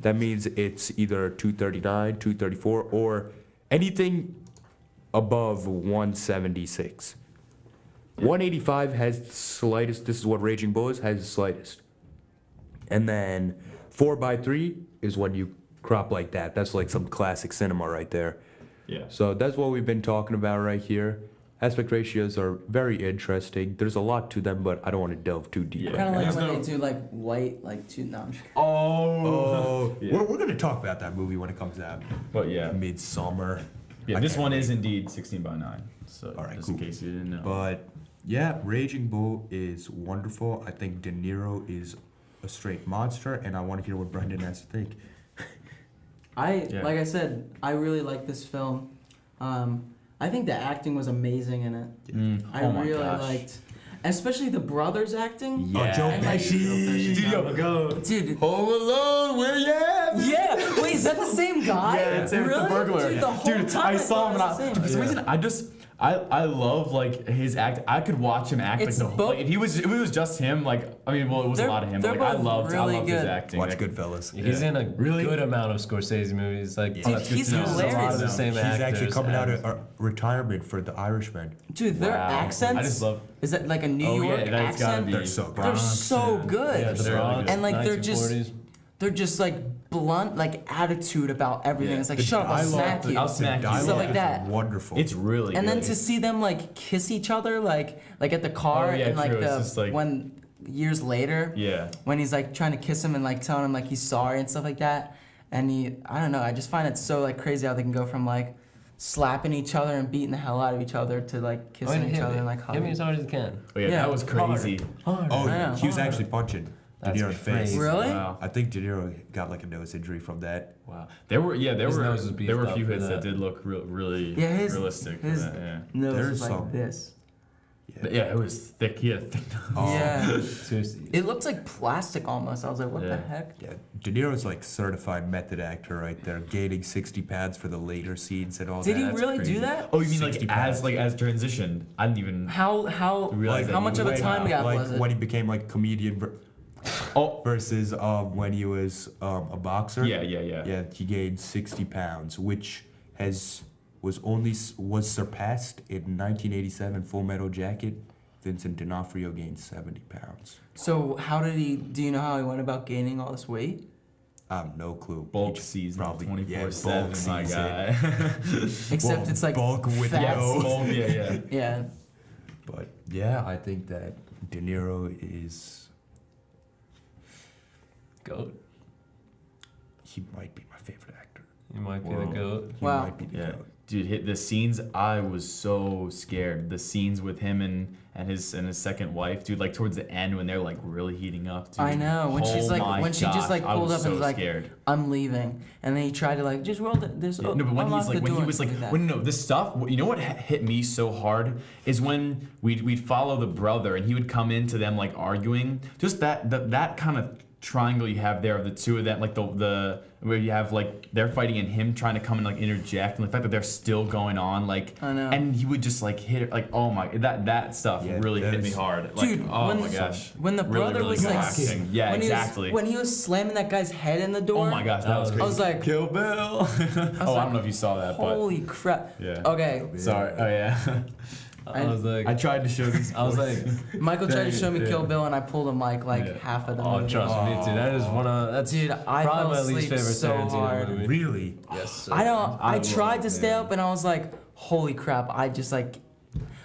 that means it's either 239, 234, or anything above 176. 185 has the slightest. This is what Raging Bull has the slightest. And then 4x3 is when you crop like that. That's like some classic cinema right there. Yeah. So that's what we've been talking about right here. Aspect ratios are very interesting. There's a lot to them, but I don't want to delve too deep. Yeah. Kind of like There's when no- they do like white, like two. No, I'm just- Oh, Yeah. we're gonna talk about that movie when it comes out. But yeah. Midsummer. Yeah, I this can't one wait. is indeed 16 by 9. So All right, just cool. in case you didn't know. But yeah, Raging Bull is wonderful. I think De Niro is a straight monster, and I want to hear what Brendan has to think. Yeah. Like I said, I really like this film. I think the acting was amazing in it. I Oh my really gosh. liked, especially the brothers acting. Yeah. Joe And, like, Pesci. Yo, go. Dude. Home Alone, where you at? Yeah. Wait, is that the same guy? Yeah, it's him, really? the burglar. Dude, the whole time I saw him and thought it was the for some reason I love like his act. I could watch him act It's like the both- like, if it was just him, like I mean, well, it was a They're- lot of him, but they're like I both loved really his good. acting. Watch like, Goodfellas. He's in a Really? good amount of Scorsese movies. Like, Dude, that's good he's to know. a lot of hilarious. the same He's actually actors coming out and- of retirement for The Irishman. Dude, their Wow. accents. I just love. Is that like a New Oh York yeah, that's gotta accent? be. They're so good. They're so good. Yeah, the They're really Bronx, good. And, like, they're just- 1940s. They're just like blunt, like attitude about everything. Yeah. It's like The shut up, I'll dialogue- smack you. I'll smack you. Stuff like is that. wonderful. It's really. And then good. to see them like kiss each other, like at the car, Oh, yeah, and like true. It's just, like- when years later, Yeah. when he's like trying to kiss him and like telling him like he's sorry and stuff like that, and I don't know, I just find it so like crazy how they can go from like slapping each other and beating the hell out of each other to like kissing each other and like hit me hugging. as hard as you can. Oh yeah, Yeah, that was crazy. Oh, Yeah. he was actually punching De That's Niro's face. crazy. Really? Wow. I think De Niro got like a nose injury from that. Wow. There were His nose was a beefed few up for hits that that. did look really Yeah, his- realistic. for his- that, yeah. Nose There's was like some- this. Yeah, it was thick. He had a thick nose. Oh. Yeah, Seriously. it looked like plastic almost. I was like, what the Yeah. heck? Yeah, De Niro's like certified method actor right there, gaining 60 pounds for the later scenes and all Did that. he That's really crazy. do that? Oh, you mean 60 like pounds. as transitioned? I didn't even. How Realize how that much you of a weigh time now. gap Like was it? when he became like comedian Oh. versus when he was a boxer. Yeah. Yeah, he gained 60 pounds, which was surpassed in 1987 Full Metal Jacket. Vincent D'Onofrio gained 70 pounds. So how did he? Do you know how he went about gaining all this weight? I have no clue. Bulk He just season, probably 24/7, bulk my season. guy. Except Well, it's like bulk with fat no- season. Yeah. Yeah. But yeah, I think that De Niro is. Goat. He might be my favorite actor. You might be Whoa. the goat. He Wow. might be the Yeah. goat. Dude, hit the scenes. I was so scared. The scenes with him and his second wife, dude. Like towards the end when they're like really heating up. Dude. I know when she's Oh like my when she just like gosh, I pulled was up and so was like, scared. I'm leaving, and then he tried to like just roll this. Yeah, no, but when he's like, when he was like, when no, this stuff. You know what hit me so hard is when we'd follow the brother and he would come into them like arguing. Just that kind of triangle you have there of the two of them, like the where you have like they're fighting and him trying to come and like interject, and the fact that they're still going on, like, I know. and he would just like hit it, like, oh my, that stuff Yeah, really that hit me is- hard. Like, Dude, oh when- my gosh. when the Really, brother really was good like, acting. Yeah, when exactly. when he was slamming that guy's head in the door. Oh my gosh, that was I crazy. was like- Kill Bill. Oh, I like, don't know if you saw that, but Holy crap. yeah. Okay, Sorry. Oh yeah. I was like, I tried to show these. I was like, Michael tried to show me Yeah. Kill Bill, and I pulled a mic like Yeah. half of the oh, movie. trust me, dude. That is one of that's Dude, I probably fell my least asleep favorite so Tarantino hard. movie. Really? Yes. Sir. I don't. I love tried it, to stay man. up, and I was like, "Holy crap!" I just like,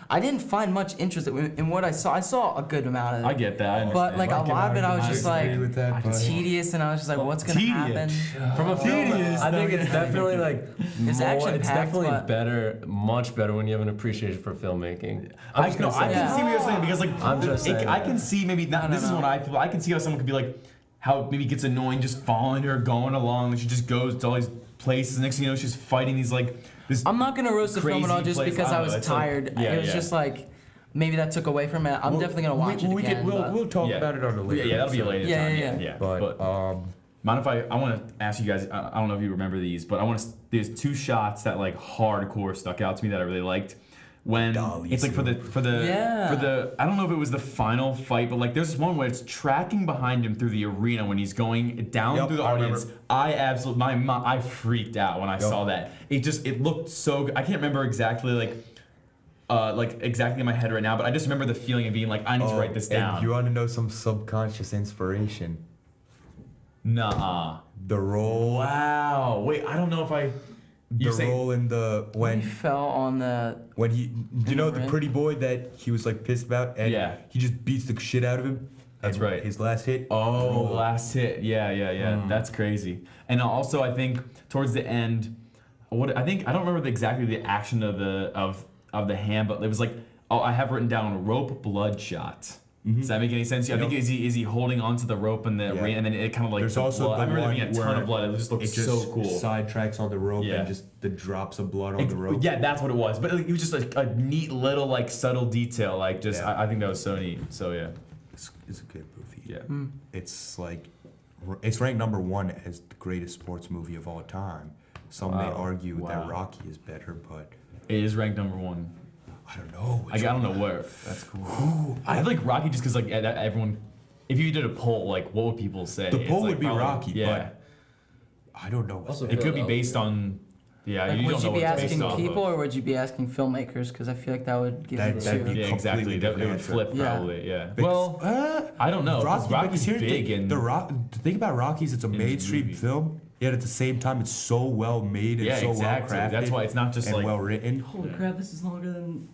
I didn't find much interest in what I saw. I saw a good amount of it, I get that. I but like a understand. lot of it, I was just like agree with that, but- tedious, and I was just like, "What's gonna happen?" From a film, Tedious, I think though. it's definitely like It's more, action it's packed, definitely but- better, much better when you have an appreciation for filmmaking. I'm I just know. gonna I say can that. see what you're saying because like I'm just saying I that. can see maybe not. No, This is no. what I feel. I can see how someone could be like, how maybe gets annoying just following her, going along. And she just goes to all these places. Next thing you know, she's fighting these like this. I'm not gonna roast the film at all Crazy just place. because I I don't was know, it's like- tired. yeah, It was yeah. just like, maybe that took away from it. I'm definitely gonna watch it again. We'll talk Yeah. about it on a later. Yeah, that'll be a episode. later Yeah, time. yeah. But mind if I want to ask you guys? I don't know if you remember these, but I want to. There's two shots that like hardcore stuck out to me that I really liked. When Dolly it's like for the I don't know if it was the final fight, but like there's this one where it's tracking behind him through the arena when he's going down Yep, through the I audience. remember. I absolutely I freaked out when I saw that. It looked so good. I can't remember exactly like exactly in my head right now, but I just remember the feeling of being like, I need to write this down. And you want to know some subconscious inspiration? Nuh-uh. The role. Wow. Wait, I don't know if I. The role in the He when fell on the. you know the ring? pretty boy that he was like pissed about and Yeah. he just beats the shit out of him. That's and right. His last hit. Oh, last hit. Yeah. That's crazy. And also, I think towards the end, I don't remember exactly the action of the hand, but it was like, I have written down rope bloodshot. Does that make any sense? I think is he holding onto the rope in the ring, and then it kind of like. There's the also blood. the I remember there being a one ton where of blood. It just looked it just so cool. sidetracks on the rope Yeah. and just the drops of blood on the rope. Yeah, that's what it was. But it was just like a neat little like subtle detail. Like just Yeah. I think that was so neat. So yeah. It's a good movie. Yeah. It's like it's ranked number 1 as the greatest sports movie of all time. Some may argue that Rocky is better, but It is ranked number 1. I don't know. I don't know where. That's cool. I feel like Rocky just because like everyone, if you did a poll, like what would people say? The It's, poll like, would be probably- Rocky, Yeah. but I don't know. Also, It could be based on. Yeah, Like, you would don't know you be what it's based asking off people of. or would you be asking filmmakers? Because I feel like that would give That'd you be two. Yeah, exactly. completely That, it different would answer. flip Yeah. probably. Yeah. Because, Well, I don't know. 'cause Rocky, Rocky's here's the big thing, and the thing about Rocky is it's a his mainstream movie. film, yet at the same time it's so well made and yeah, so exactly. well crafted. That's why it's not just and like. well written. Holy crap! This is longer than.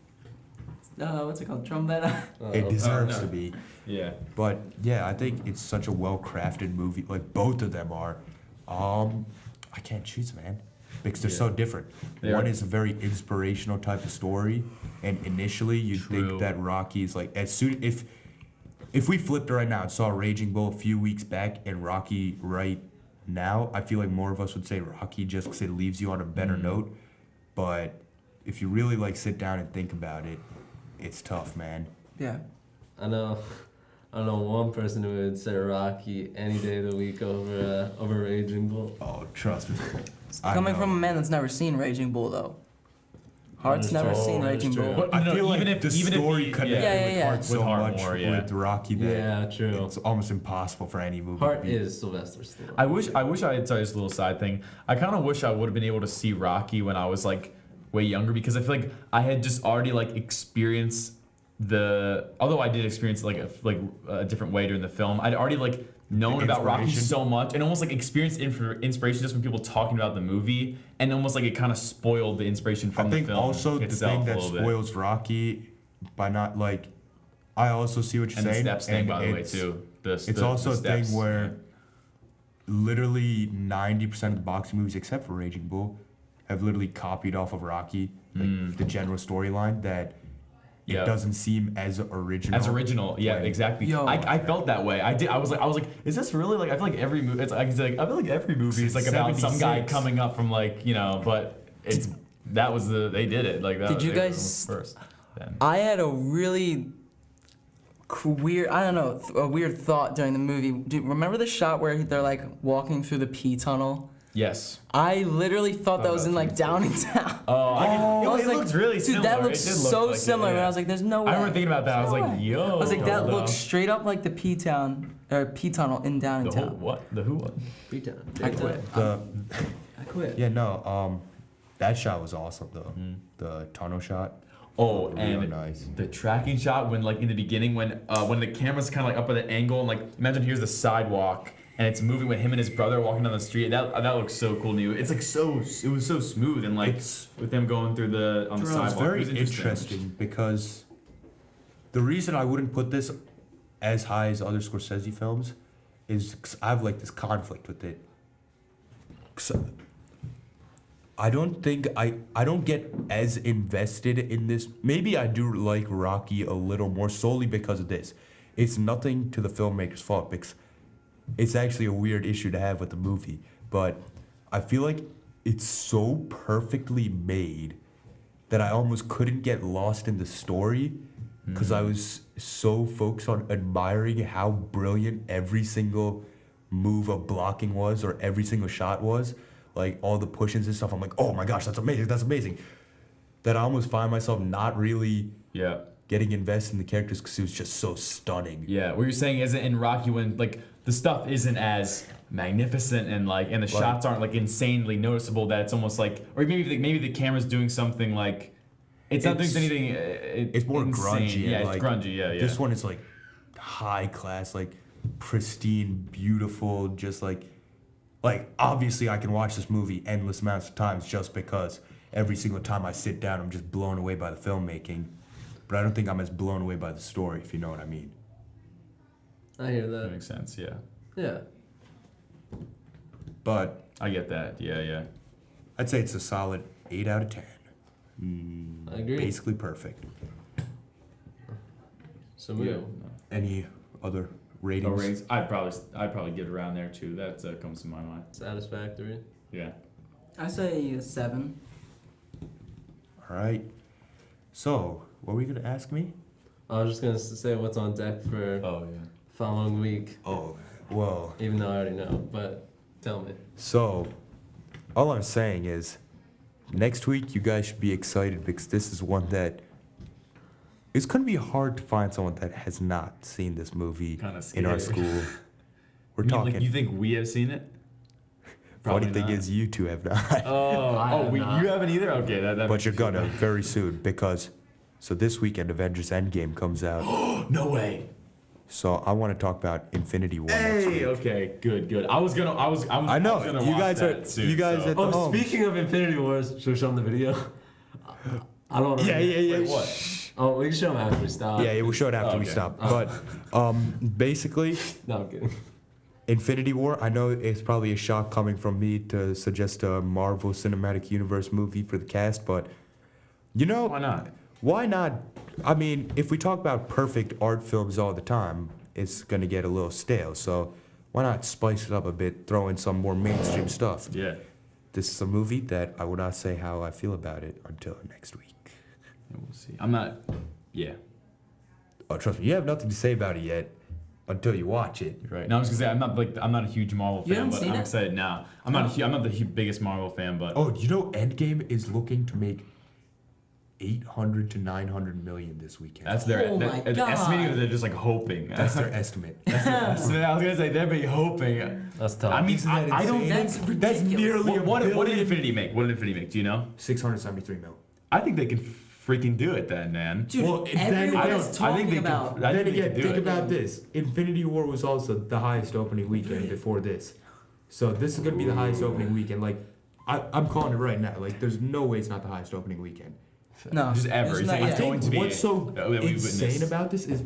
What's it called? Trombetta. It deserves no. to be. Yeah. But yeah, I think it's such a well crafted movie. Like both of them are. I can't choose, man, because they're so different. They One are. is a very inspirational type of story, and initially you'd True. think that Rocky's like as soon if we flipped right now and saw Raging Bull a few weeks back and Rocky right now, I feel like more of us would say Rocky just because it leaves you on a better note. But if you really like sit down and think about it, it's tough, man. Yeah. I know one person who would say Rocky any day of the week over Raging Bull. Oh, trust me. Coming from a man that's never seen Raging Bull though. Heart's is never true. seen That is Raging true. Bull. But I no, feel like even if the even story if you, connected Yeah, yeah, with yeah. Heart With so Heart much more, yeah. with Rocky that Yeah, true. it's almost impossible for any movie. Heart to be. is Sylvester Stallone. I wish I had sorry, this little side thing. I kind of wish I would have been able to see Rocky when I was like way younger because I feel like I had just already like experienced although I did experience like a different way during the film. I'd already like known about Rocky inspiration. so much and almost like experienced inspiration just from people talking about the movie and almost like it kind of spoiled the inspiration from I think the film also the itself thing a that little bit. spoils Rocky by not like. I also see what you're And the saying. steps thing, and by the way, it's- too. It's also a thing steps, where literally 90% of the boxing movies, except for Raging Bull, have literally copied off of Rocky, like the general storyline that Yeah. it doesn't seem as original. As original, yeah, when- exactly. Yo. I felt that way. I did. I was like, is this really like? I feel like every movie. It's I feel like every movie is like about some guy 76. coming up from like but it's they did it like that. Did you they were guys- first? Then. I had a really weird, I don't know, a weird thought during the movie. Do you remember the shot where they're like walking through the P tunnel? Yes. I literally thought that was in like Downtown. Oh, I was it like, looks really dude, similar. that It looks did look so like it, similar. And yeah. I was like, there's no way. I remember thinking about that. I was No like, way. yo. I was like, that no. looks straight up like the P tunnel in The whole Downtown. what? The who one? Freetown. I quit. The, I quit. yeah, no, that shot was awesome though. The tunnel shot. Oh, Real and nice. the tracking shot when like in the beginning when the camera's kind of like up at an angle and like imagine here's the sidewalk and it's moving with him and his brother walking down the street. That looks so cool to me. It's like it was so smooth and like It's- with them going through on the sidewalk. It's very It was interesting because the reason I wouldn't put this as high as other Scorsese films is 'cause I have like this conflict with it. 'Cause I don't think I don't get as invested in this. Maybe I do like Rocky a little more solely because of this. It's nothing to the filmmaker's fault because it's actually a weird issue to have with the movie, but I feel like it's so perfectly made that I almost couldn't get lost in the story because I was so focused on admiring how brilliant every single move of blocking was, or every single shot was, like all the push-ins and stuff. I'm like, oh my gosh, that's amazing. That I almost find myself not really Yeah. getting invested in the characters because it was just so stunning. Yeah, what you're saying isn't in Rocky when like the stuff isn't as magnificent and the shots aren't like insanely noticeable that it's almost like, or maybe the camera's doing something like it's not doing anything. It's more insane. grungy. Yeah, and, it's like, grungy. Yeah. This one is like high class, like pristine, beautiful, just like obviously I can watch this movie endless amounts of times just because every single time I sit down I'm just blown away by the filmmaking. But I don't think I'm as blown away by the story, if you know what I mean. I hear That that. makes sense. Yeah, Yeah. But I get that. Yeah. I'd say it's a solid 8 out of 10. I agree. Basically perfect. So Yeah. move. Any other No ratings? ratings. I'd probably give it around there too. That comes to my mind. Satisfactory. Yeah. I say a 7. All right. So, what were you gonna ask me? I was just gonna say what's on deck for Oh yeah. following week, Oh, well. even though I already know. But tell me. So, all I'm saying is, next week you guys should be excited because this is one that it's gonna be hard to find someone that has not seen this movie Kinda in our scary. school. We're You mean, talking. like, you think we have seen it? Funny Probably thing not. is, you two have not, Oh, you haven't either. Okay, that. but makes you're me feel gonna bad. very soon because. So this weekend, Avengers Endgame comes out. No way. So I want to talk about Infinity War next week. Hey. Okay. Good. I was. I know I was gonna you watch guys that are. soon, You guys so. at the Oh, home. speaking of Infinity Wars, should we show them the video? I don't know. Yeah. Wait, what? Oh, we can show them after we stop. Yeah, we'll show it after we Okay. stop. But basically, No, I'm kidding. Infinity War, I know it's probably a shock coming from me to suggest a Marvel Cinematic Universe movie for the cast, but you know, Why not? why not? I mean, if we talk about perfect art films all the time, it's gonna get a little stale. So why not spice it up a bit, throw in some more mainstream stuff? Yeah. This is a movie that I will not say how I feel about it until next week. We'll see. I'm not. Yeah. Oh, trust me, you have nothing to say about it yet until you watch it. You're right. No, I was gonna say I'm not a huge Marvel You fan, haven't but seen I'm it? excited now. I'm not the biggest Marvel fan, but Oh, you know, Endgame is looking to make 800 to 900 million this weekend. that's their Oh my they're estimating, or God. they're just like hoping. That's their estimate. That's what I was gonna say they're be hoping. That's tough. I mean, Isn't that I don't. insane? That's That's ridiculous. nearly What did billion. Infinity make? What did Infinity make? Do you know? 673 mil. I think they can freaking do it then, man. Dude, Well, then everyone's again, talking they about. can. I Then think they again, can do think it. about this. Infinity War was also the highest opening weekend before this. So this is going to be the highest opening weekend. Like, I'm calling it right now. Like, there's no way it's not the highest opening weekend. No, Just ever. it's You not think yet. it's going to be What's so that we insane witnessed. about this is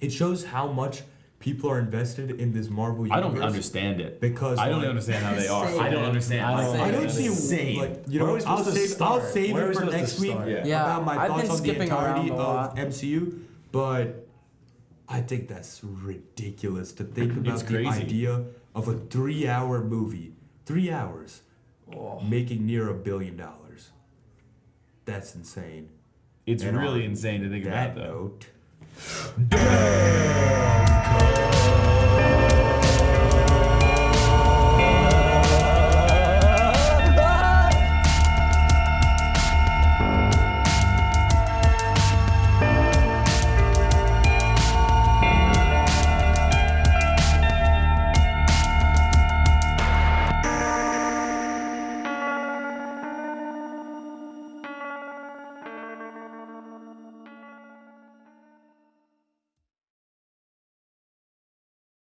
it shows how much people are invested in this Marvel universe. I don't understand it. Because I don't like, understand how they are. Insane. I don't understand. I don't see insane. like you Where are know. we supposed to I'll start? save Where are it we for supposed to next week start? Yeah, about my I've thoughts been on the skipping around entirety a of lot. MCU. But I think that's ridiculous to think about It's the crazy. idea of a 3-hour movie, 3 hours, making near $1 billion. That's insane. It's And really on insane to think about, That though. note. Damn,